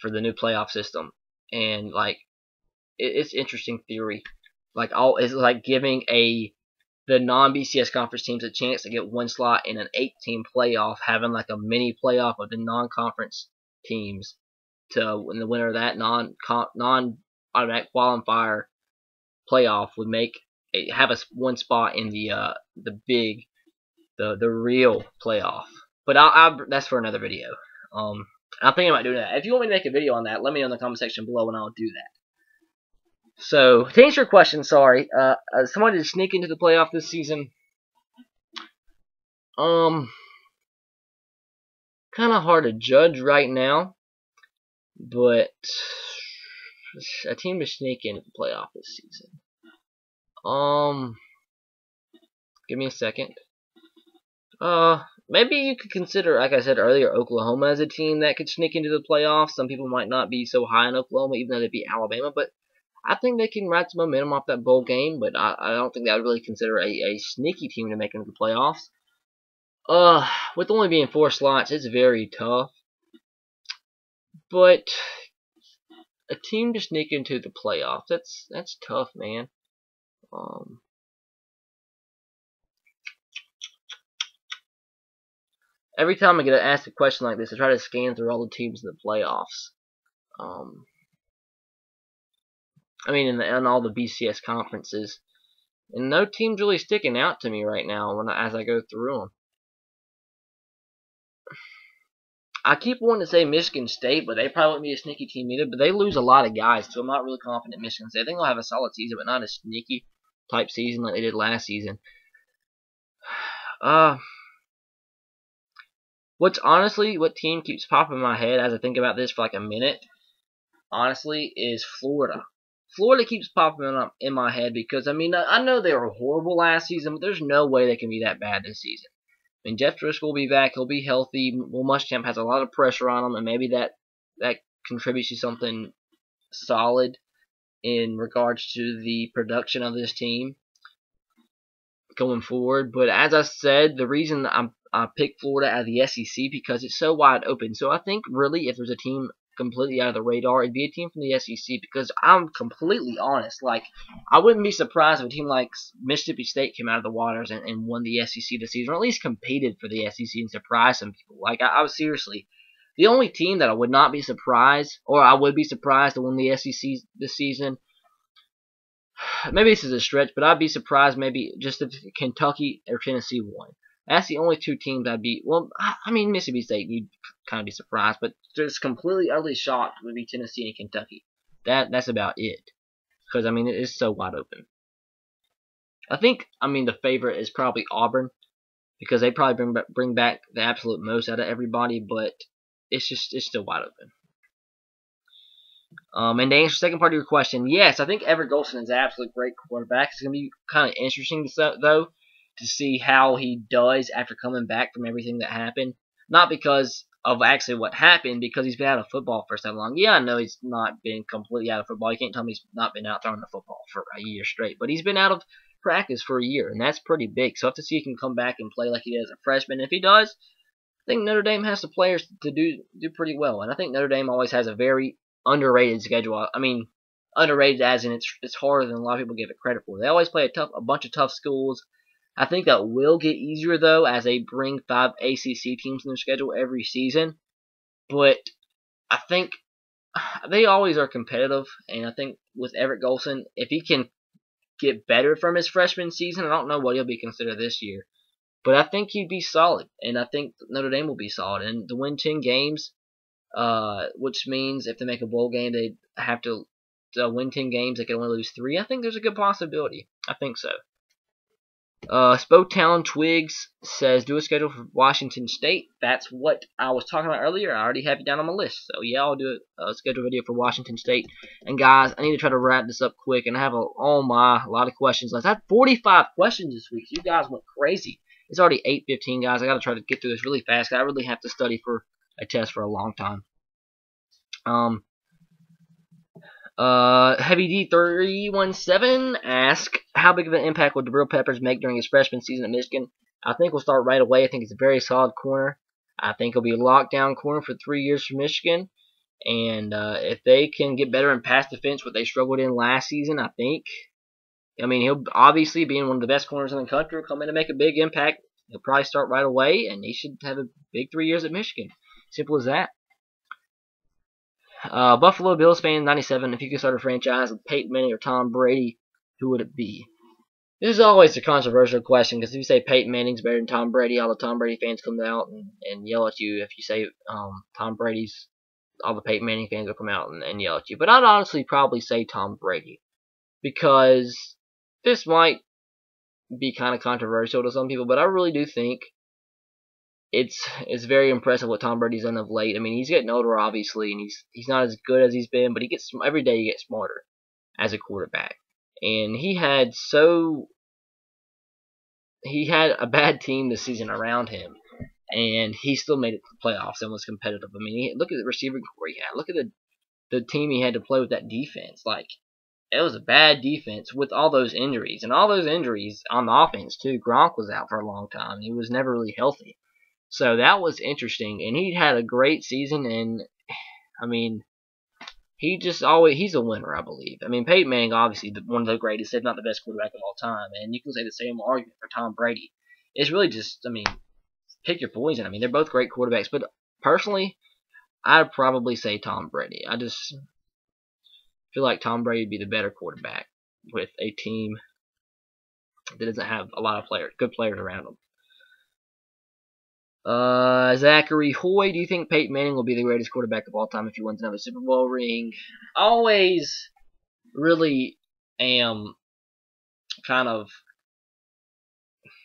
for the new playoff system, and like it's interesting theory. Like it's like giving the non-BCS conference teams a chance to get one slot in an 8-team playoff, having like a mini playoff of the non-conference teams to win the winner of that non-automatic qualifier playoff would have one spot in the real playoff. But that's for another video. I'm thinking about doing that. If you want me to make a video on that, let me know in the comment section below, and I'll do that. So, to answer your question, sorry, someone to sneak into the playoff this season, kind of hard to judge right now, but a team to sneak into the playoff this season. Give me a second. Maybe you could consider, like I said earlier, Oklahoma as a team that could sneak into the playoffs. Some people might not be so high on Oklahoma, even though they beat Alabama, but I think they can ride some momentum off that bowl game, but I don't think that would really consider a sneaky team to make it into the playoffs. With only being 4 slots, it's very tough. But a team to sneak into the playoffs, that's tough, man. Every time I get asked a question like this, I try to scan through all the teams in the playoffs. In all the BCS conferences, and no team's really sticking out to me right now as I go through them. I keep wanting to say Michigan State, but they probably wouldn't be a sneaky team either. But they lose a lot of guys, so I'm not really confident in Michigan State. I think they'll have a solid season, but not a sneaky type season like they did last season. What team keeps popping in my head as I think about this for like a minute, honestly, is Florida. Florida keeps popping up in my head because, I know they were horrible last season, but there's no way they can be that bad this season. Jeff Driscoll will be back. He'll be healthy. Will Muschamp has a lot of pressure on him, and maybe that contributes to something solid in regards to the production of this team going forward. But as I said, the reason I picked Florida out of the SEC because it's so wide open. So I think really if there's a team completely out of the radar, it'd be a team from the SEC, because I'm completely honest. Like, I wouldn't be surprised if a team like Mississippi State came out of the waters and won the SEC this season, or at least competed for the SEC and surprised some people. Like, I was seriously, the only team that I would not be surprised, or I would be surprised to win the SEC this season, maybe this is a stretch, but I'd be surprised maybe just if Kentucky or Tennessee won. That's the only two teams I'd be, well, I mean, Mississippi State, you'd kind of be surprised, but just completely, utterly shocked would be Tennessee and Kentucky. That's about it. Because, I mean, it is so wide open. I think, I mean, the favorite is probably Auburn, because they probably bring back the absolute most out of everybody, but it's still wide open. And to answer the second part of your question, yes, I think Everett Golson is an absolute great quarterback. It's going to be kind of interesting, though, to see how he does after coming back from everything that happened. Not because of actually what happened, because he's been out of football for so long. Yeah, I know he's not been completely out of football. You can't tell me he's not been out throwing the football for a year straight. But he's been out of practice for a year, and that's pretty big. So I have to see if he can come back and play like he did as a freshman. If he does, I think Notre Dame has the players to do pretty well. And I think Notre Dame always has a very underrated schedule. I mean, underrated as in it's harder than a lot of people give it credit for. They always play a bunch of tough schools. I think that will get easier, though, as they bring 5 ACC teams in their schedule every season. But I think they always are competitive, and I think with Everett Golson, if he can get better from his freshman season, I don't know what he'll be considered this year, but I think he'd be solid, and I think Notre Dame will be solid. And to win 10 games, which means if they make a bowl game, they have to win 10 games. They can only lose 3. I think there's a good possibility. I think so. Spotown Twigs says, do a schedule for Washington State. That's what I was talking about earlier. I already have it down on my list. So, yeah, I'll do a schedule video for Washington State. And, guys, I need to try to wrap this up quick. And I have a lot of questions left. I had 45 questions this week. You guys went crazy. It's already 8:15, guys. I got to try to get through this really fast. I really have to study for a test for a long time. Heavy D317 asks, how big of an impact would Jabril Peppers make during his freshman season at Michigan? I think we'll start right away. I think he's a very solid corner. I think he'll be a lockdown corner for 3 years for Michigan. And if they can get better in pass defense, what they struggled in last season, I mean, he'll obviously, being one of the best corners in the country, come in and make a big impact. He'll probably start right away, and he should have a big 3 years at Michigan. Simple as that. Buffalo Bills fan 97. If you could start a franchise with Peyton Manning or Tom Brady, who would it be? This is always a controversial question, because if you say Peyton Manning's better than Tom Brady, all the Tom Brady fans come out and yell at you. If you say Tom Brady's, all the Peyton Manning fans will come out and yell at you. But I'd honestly probably say Tom Brady, because this might be kind of controversial to some people, but I really do think it's very impressive what Tom Brady's done of late. I mean, he's getting older, obviously, and he's not as good as he's been, but every day he gets smarter as a quarterback. And he had a bad team this season around him, and he still made it to the playoffs and was competitive. I mean, look at the receiver core he had. Look at the team he had to play with, that defense. Like, it was a bad defense with all those injuries, and all those injuries on the offense too. Gronk was out for a long time. He was never really healthy. So that was interesting, and he had a great season, and I mean, he's a winner, I believe. I mean, Peyton Manning, obviously, one of the greatest, if not the best quarterback of all time, and you can say the same argument for Tom Brady. It's really just, I mean, pick your poison. I mean, they're both great quarterbacks, but personally, I'd probably say Tom Brady. I just feel like Tom Brady would be the better quarterback with a team that doesn't have a lot of good players around them. Zachary Hoy, do you think Peyton Manning will be the greatest quarterback of all time if he wins another Super Bowl ring? Always really am kind of,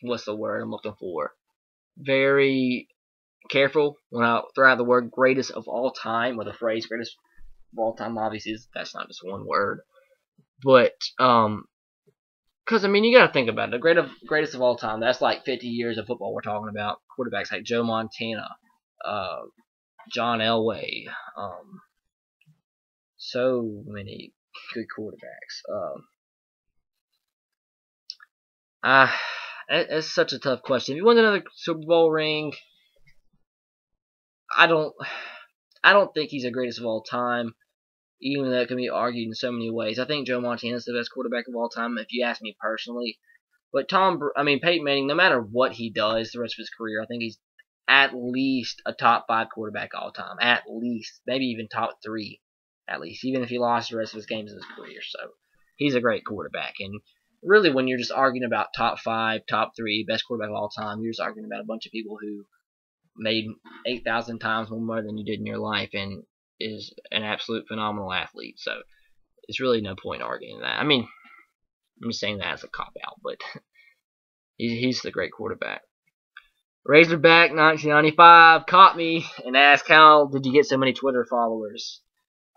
what's the word I'm looking for? Very careful when I throw out the word greatest of all time, or the phrase greatest of all time. Obviously, that's not just one word. But, because, I mean, you got to think about it. The greatest of all time, that's like 50 years of football we're talking about. Quarterbacks like Joe Montana, John Elway, so many good quarterbacks. It's such a tough question. If you want another Super Bowl ring, I don't think he's the greatest of all time, even though that can be argued in so many ways. I think Joe Montana is the best quarterback of all time, if you ask me personally. But Peyton Manning, no matter what he does the rest of his career, I think he's at least a top 5 quarterback all time. At least. Maybe even top 3. At least. Even if he lost the rest of his games in his career. So, he's a great quarterback. And really, when you're just arguing about top 5, top 3, best quarterback of all time, you're just arguing about a bunch of people who made 8,000 times more than you did in your life and is an absolute phenomenal athlete. So, it's really no point arguing that. I mean, I'm just saying that as a cop-out, but he's the great quarterback. Razorback 1995 caught me and asked, how did you get so many Twitter followers?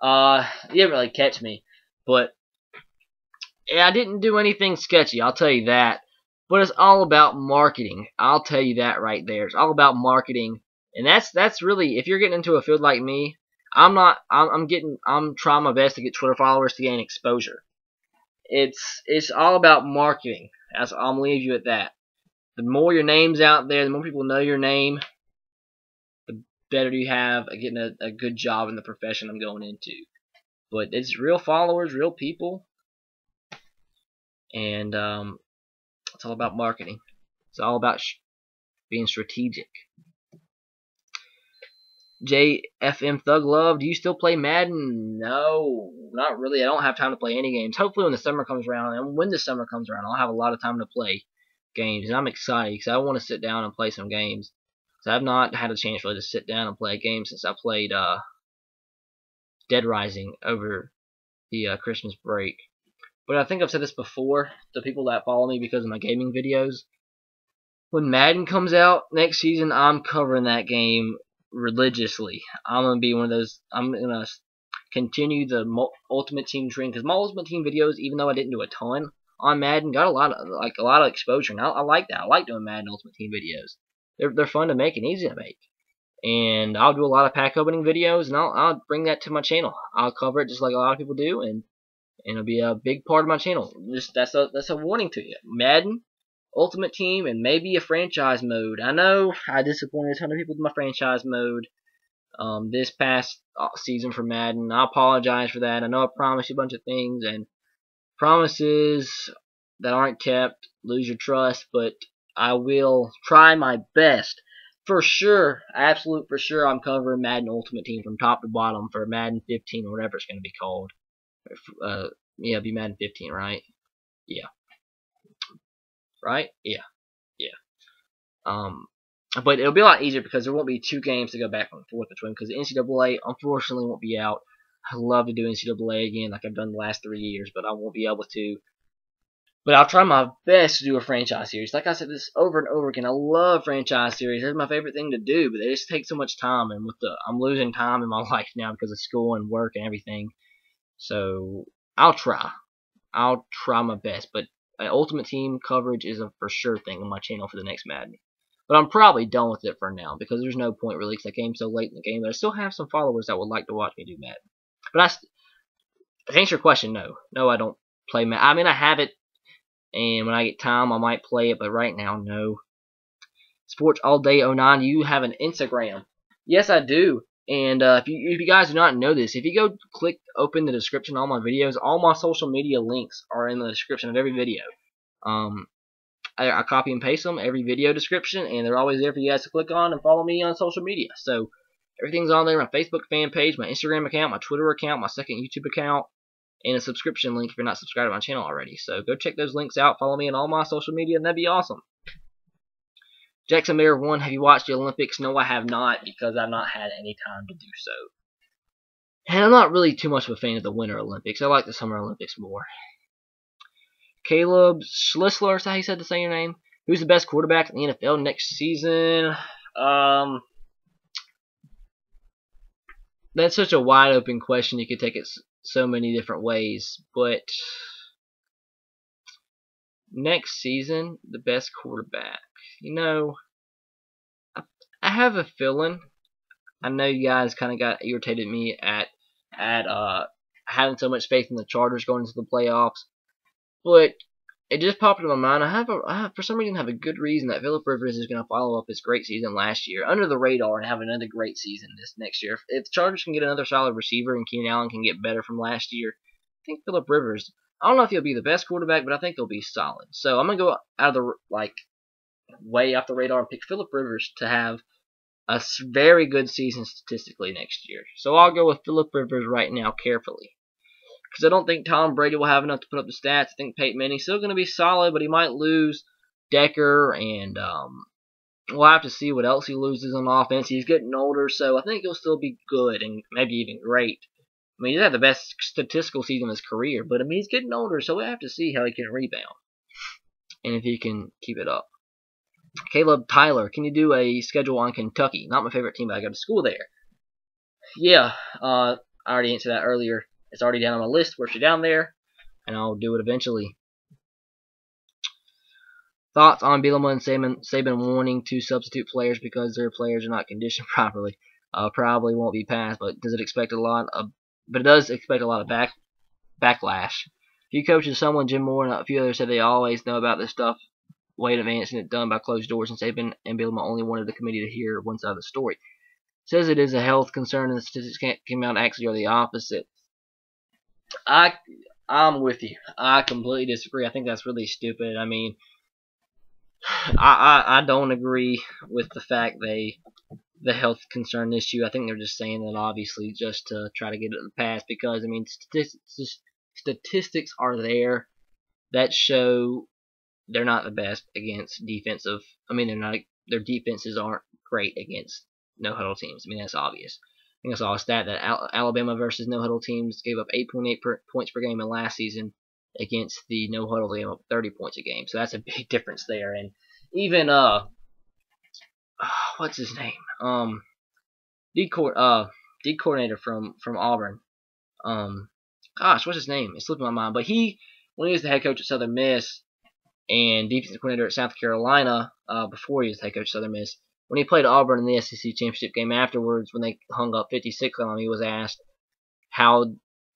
You didn't really catch me, but yeah, I didn't do anything sketchy, I'll tell you that. But it's all about marketing. I'll tell you that right there. It's all about marketing. And that's really, if you're getting into a field like me, I'm trying my best to get Twitter followers to gain exposure. It's all about marketing. I'm gonna leave you at that. The more your name's out there, the more people know your name, the better you have at getting a good job in the profession I'm going into. But it's real followers, real people, and it's all about marketing. It's all about being strategic. JFM Thug Love, do you still play Madden? No, not really. I don't have time to play any games. Hopefully when the summer comes around, and when the summer comes around, I'll have a lot of time to play games. And I'm excited because I want to sit down and play some games. So I've not had a chance really to sit down and play a game since I played Dead Rising over the Christmas break. But I think I've said this before to people that follow me because of my gaming videos. When Madden comes out next season, I'm covering that game religiously. I'm going to be one of those. I'm going to continue the Ultimate Team trend because my Ultimate Team videos, even though I didn't do a ton on Madden, got a lot of exposure. And I like that. I like doing Madden Ultimate Team videos. They're fun to make and easy to make. And I'll do a lot of pack opening videos, and I'll bring that to my channel. I'll cover it just like a lot of people do, and it'll be a big part of my channel. Just that's a warning to you. Madden, Ultimate Team, and maybe a franchise mode. I know I disappointed a ton of people with my franchise mode this past season for Madden. I apologize for that. I know I promised you a bunch of things, and promises that aren't kept lose your trust, but I will try my best. For sure, absolute for sure, I'm covering Madden Ultimate Team from top to bottom for Madden 15 or whatever it's going to be called. Yeah, be Madden 15, right? Yeah. Right? Yeah. But it'll be a lot easier because there won't be 2 games to go back and forth between because the NCAA unfortunately won't be out. I'd love to do NCAA again like I've done the last 3 years, but I won't be able to. But I'll try my best to do a franchise series. Like I said this over and over again, I love franchise series. That's my favorite thing to do, but they just take so much time, and I'm losing time in my life now because of school and work and everything. So I'll try my best, but Ultimate Team coverage is a for sure thing on my channel for the next Madden. But I'm probably done with it for now because there's no point really because that game's so late in the game. But I still have some followers that would like to watch me do Madden. But to answer your question, no, I don't play Madden. I mean, I have it, and when I get time, I might play it. But right now, no. Sports All Day 09. Do you have an Instagram? Yes, I do. And if you guys do not know this, if you go open the description of all my videos, all my social media links are in the description of every video. I copy and paste them, every video description, and they're always there for you guys to click on and follow me on social media. So everything's on there, my Facebook fan page, my Instagram account, my Twitter account, my second YouTube account, and a subscription link if you're not subscribed to my channel already. So go check those links out, follow me on all my social media, and that'd be awesome. Jackson Mayer 1, have you watched the Olympics? No, I have not, because I've not had any time to do so. And I'm not really too much of a fan of the Winter Olympics. I like the Summer Olympics more. Caleb Schlisler, is that how you said to say your name? Who's the best quarterback in the NFL next season? That's such a wide open question. You could take it so many different ways. But next season, the best quarterback. You know, I have a feeling. I know you guys kind of got irritated at me at having so much faith in the Chargers going into the playoffs. But it just popped in my mind. I have for some reason have a good reason that Phillip Rivers is going to follow up his great season last year under the radar and have another great season this next year. If the Chargers can get another solid receiver and Keenan Allen can get better from last year, I think Phillip Rivers. I don't know if he'll be the best quarterback, but I think he'll be solid. So I'm gonna go out of the way off the radar and pick Phillip Rivers to have a very good season statistically next year. So I'll go with Phillip Rivers right now carefully. Because I don't think Tom Brady will have enough to put up the stats. I think Peyton Manning's still going to be solid, but he might lose Decker, and we'll have to see what else he loses on offense. He's getting older, so I think he'll still be good and maybe even great. I mean, he's had the best statistical season of his career, but I mean, he's getting older, so we'll have to see how he can rebound and if he can keep it up. Caleb Tyler, can you do a schedule on Kentucky? Not my favorite team, but I go to school there. Yeah, I already answered that earlier. It's already down on my list. We're down there, and I'll do it eventually. Thoughts on Bielema and Saban wanting to substitute players because their players are not conditioned properly? Probably won't be passed, but does it expect a lot of? But it does expect a lot of backlash. A few coaches, someone Jim Moore and a few others said they always know about this stuff way in advance and it done by closed doors. And Saban and Bielema only wanted the committee to hear one side of the story. Says it is a health concern, and the statistics came out actually are the opposite. I'm with you. I completely disagree. I think that's really stupid. I mean, I don't agree with the fact the health concern issue. I think they're just saying that obviously just to try to get it passed because I mean statistics are there that show they're not the best against defensive. I mean their defenses aren't great against no huddle teams. I mean that's obvious. I think I saw a stat that Alabama versus no huddle teams gave up 8.8 points per game in last season. Against the no huddle, they gave up 30 points a game. So that's a big difference there. And even what's his name? D coordinator from Auburn. Gosh, what's his name? It's slipping my mind. But when he was the head coach at Southern Miss and defensive coordinator at South Carolina, before he was the head coach at Southern Miss, when he played Auburn in the SEC championship game afterwards, when they hung up 56 on him, he was asked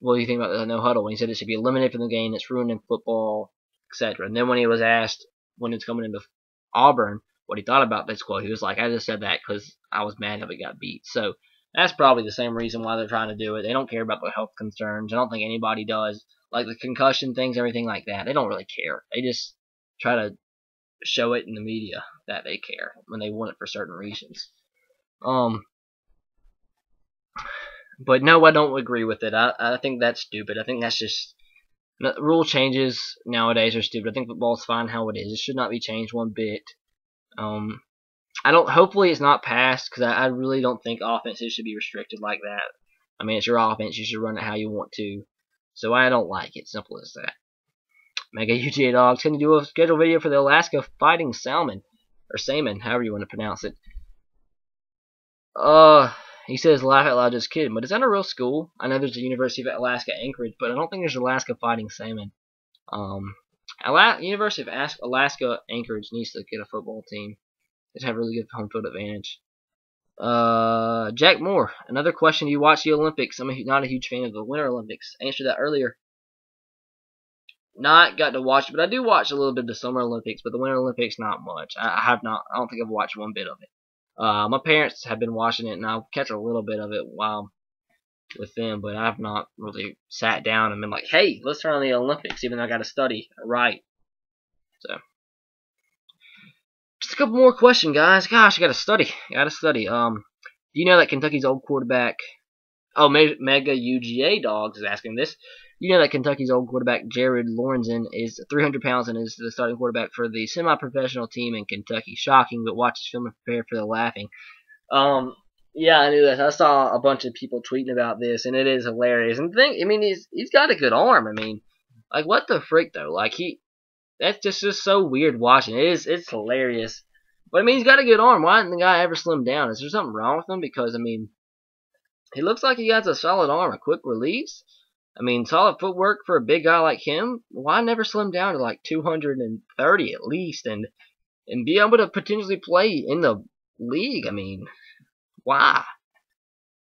what do you think about the no huddle? And he said it should be eliminated from the game. It's ruining football, etc. And then when he was asked when it's coming into Auburn what he thought about this quote, he was like, "I just said that because I was mad if it got beat." So that's probably the same reason why they're trying to do it. They don't care about the health concerns. I don't think anybody does. Like the concussion things, everything like that. They don't really care. They just try to show it in the media that they care when they want it for certain reasons. But no, I don't agree with it. I think that's stupid. I think that's just rule changes nowadays are stupid. I think football's fine how it is. It should not be changed one bit. Hopefully it's not passed because I really don't think offenses should be restricted like that. I mean, it's your offense. You should run it how you want to. So I don't like it. Simple as that. Mega UGA Dogs, can you do a scheduled video for the Alaska Fighting Salmon? Or Salmon, however you want to pronounce it. He says, laugh out loud, just kidding. But is that a real school? I know there's a University of Alaska Anchorage, but I don't think there's Alaska Fighting Salmon. University of Alaska Anchorage needs to get a football team. They have really good home field advantage. Jack Moore, another question. Do you watch the Olympics? I'm not a huge fan of the Winter Olympics. I answered that earlier. Not got to watch it, but I do watch a little bit of the Summer Olympics, but the Winter Olympics, not much. I have not. I don't think I've watched one bit of it. My parents have been watching it, and I'll catch a little bit of it while with them, but I've not really sat down and been like, hey, let's turn on the Olympics, even though I got to study. Right. So, just a couple more questions, guys. Gosh, I got to study. Do you know that Kentucky's old quarterback, Mega UGA Dogs is asking this. You know that Kentucky's old quarterback, Jared Lorenzen, is 300 pounds and is the starting quarterback for the semi-professional team in Kentucky. Shocking, but watch this film and prepare for the laughing. Yeah, I knew that. I saw a bunch of people tweeting about this, and it is hilarious. And he's got a good arm. I mean, like, what the frick, though? Like, that's just so weird watching. It's hilarious. But, I mean, he's got a good arm. Why didn't the guy ever slim down? Is there something wrong with him? Because, I mean, he looks like he has a solid arm, a quick release. I mean, solid footwork for a big guy like him. Why never slim down to like 230 at least and be able to potentially play in the league? I mean, why?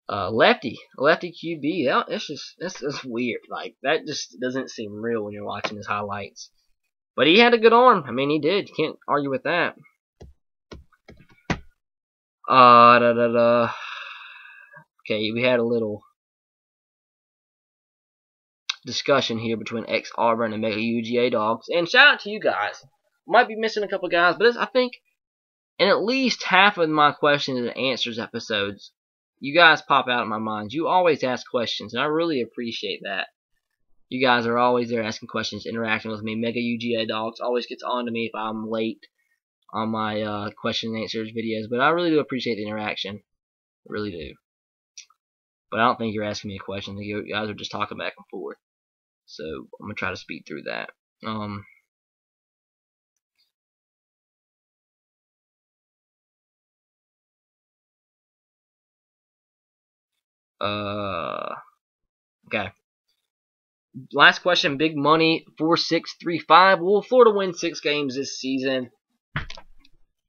Lefty QB. That's weird. Like, that just doesn't seem real when you're watching his highlights. But he had a good arm. I mean, he did. You can't argue with that. Okay, we had a little discussion here between ex-Auburn and Mega UGA dogs. And shout out to you guys. Might be missing a couple guys, but I think in at least half of my questions and answers episodes, you guys pop out of my mind. You always ask questions, and I really appreciate that. You guys are always there asking questions, interacting with me. Mega UGA dogs always gets on to me if I'm late on my question and answers videos, but I really do appreciate the interaction. I really do. But I don't think you're asking me a question. I think you guys are just talking back and forth. So I'm gonna try to speed through that. Okay. Last question. Big money 4635. Will Florida win 6 games this season?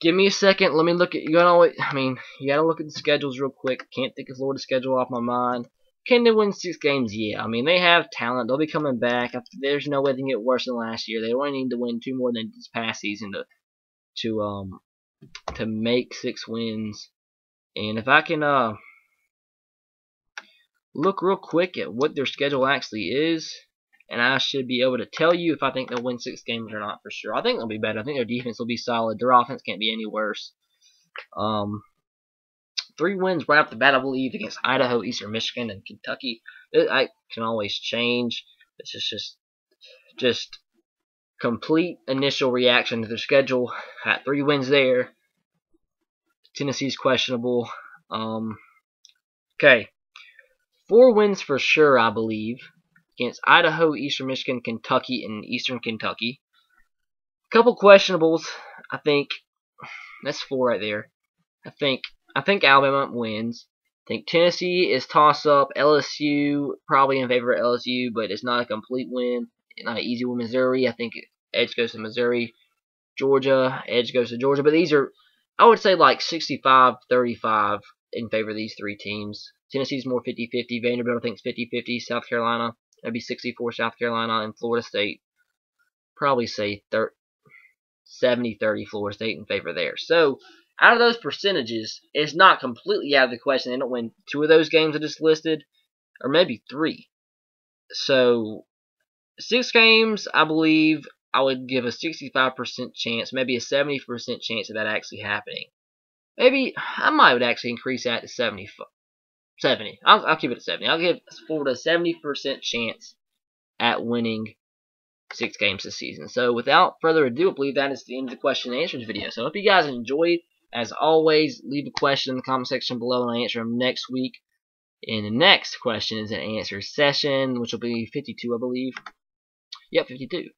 Give me a second. Let me look at. You gotta look at the schedules real quick. Can't think of Florida's schedule off my mind. Can they win 6 games? Yeah. I mean, they have talent. They'll be coming back. There's no way they can get worse than last year. They only need to win 2 more than this past season to make 6 wins. And if I can look real quick at what their schedule actually is, and I should be able to tell you if I think they'll win 6 games or not for sure. I think they'll be better. I think their defense will be solid. Their offense can't be any worse. 3 wins right off the bat, I believe, against Idaho, Eastern Michigan, and Kentucky. I can always change. This is just complete initial reaction to their schedule. Had 3 wins there. Tennessee's questionable. Okay. 4 wins for sure, I believe, against Idaho, Eastern Michigan, Kentucky, and Eastern Kentucky. A couple questionables. I think that's 4 right there. I think Alabama wins. I think Tennessee is toss up. LSU probably in favor of LSU, but it's not a complete win. Not an easy win. Missouri, I think edge goes to Missouri. Georgia, edge goes to Georgia. But these are, I would say, like 65-35 in favor of these 3 teams. Tennessee's more 50-50. Vanderbilt, I think, is 50-50. South Carolina, that'd be 64 South Carolina. And Florida State, probably say 70-30 Florida State in favor there. So, out of those percentages, it's not completely out of the question. They don't win 2 of those games I just listed, or maybe 3. So, 6 games, I believe I would give a 65% chance, maybe a 70% chance of that actually happening. Maybe I might would actually increase that to 70. I'll keep it at 70. I'll give Florida a 70% chance at winning 6 games this season. So without further ado, I believe that is the end of the question and answers video. So I hope you guys enjoyed. As always, leave a question in the comment section below and I'll answer them next week. And the next question is an answer session, which will be 52, I believe. Yep, 52.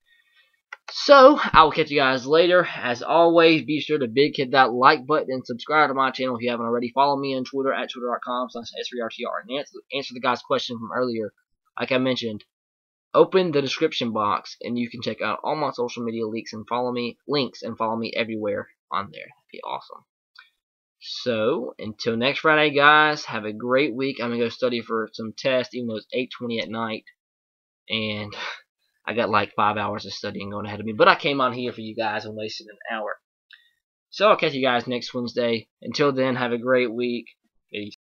So, I will catch you guys later. As always, be sure to big hit that like button and subscribe to my channel if you haven't already. Follow me on Twitter at twitter.com/SRERTR. And answer the guy's question from earlier. Like I mentioned, open the description box and you can check out all my social media links and follow me everywhere on there. That'd be awesome. So, until next Friday, guys, have a great week. I'm going to go study for some tests, even though it's 8:20 at night. And I got like 5 hours of studying going ahead of me. But I came on here for you guys and wasted an hour. So I'll catch you guys next Wednesday. Until then, have a great week. Peace.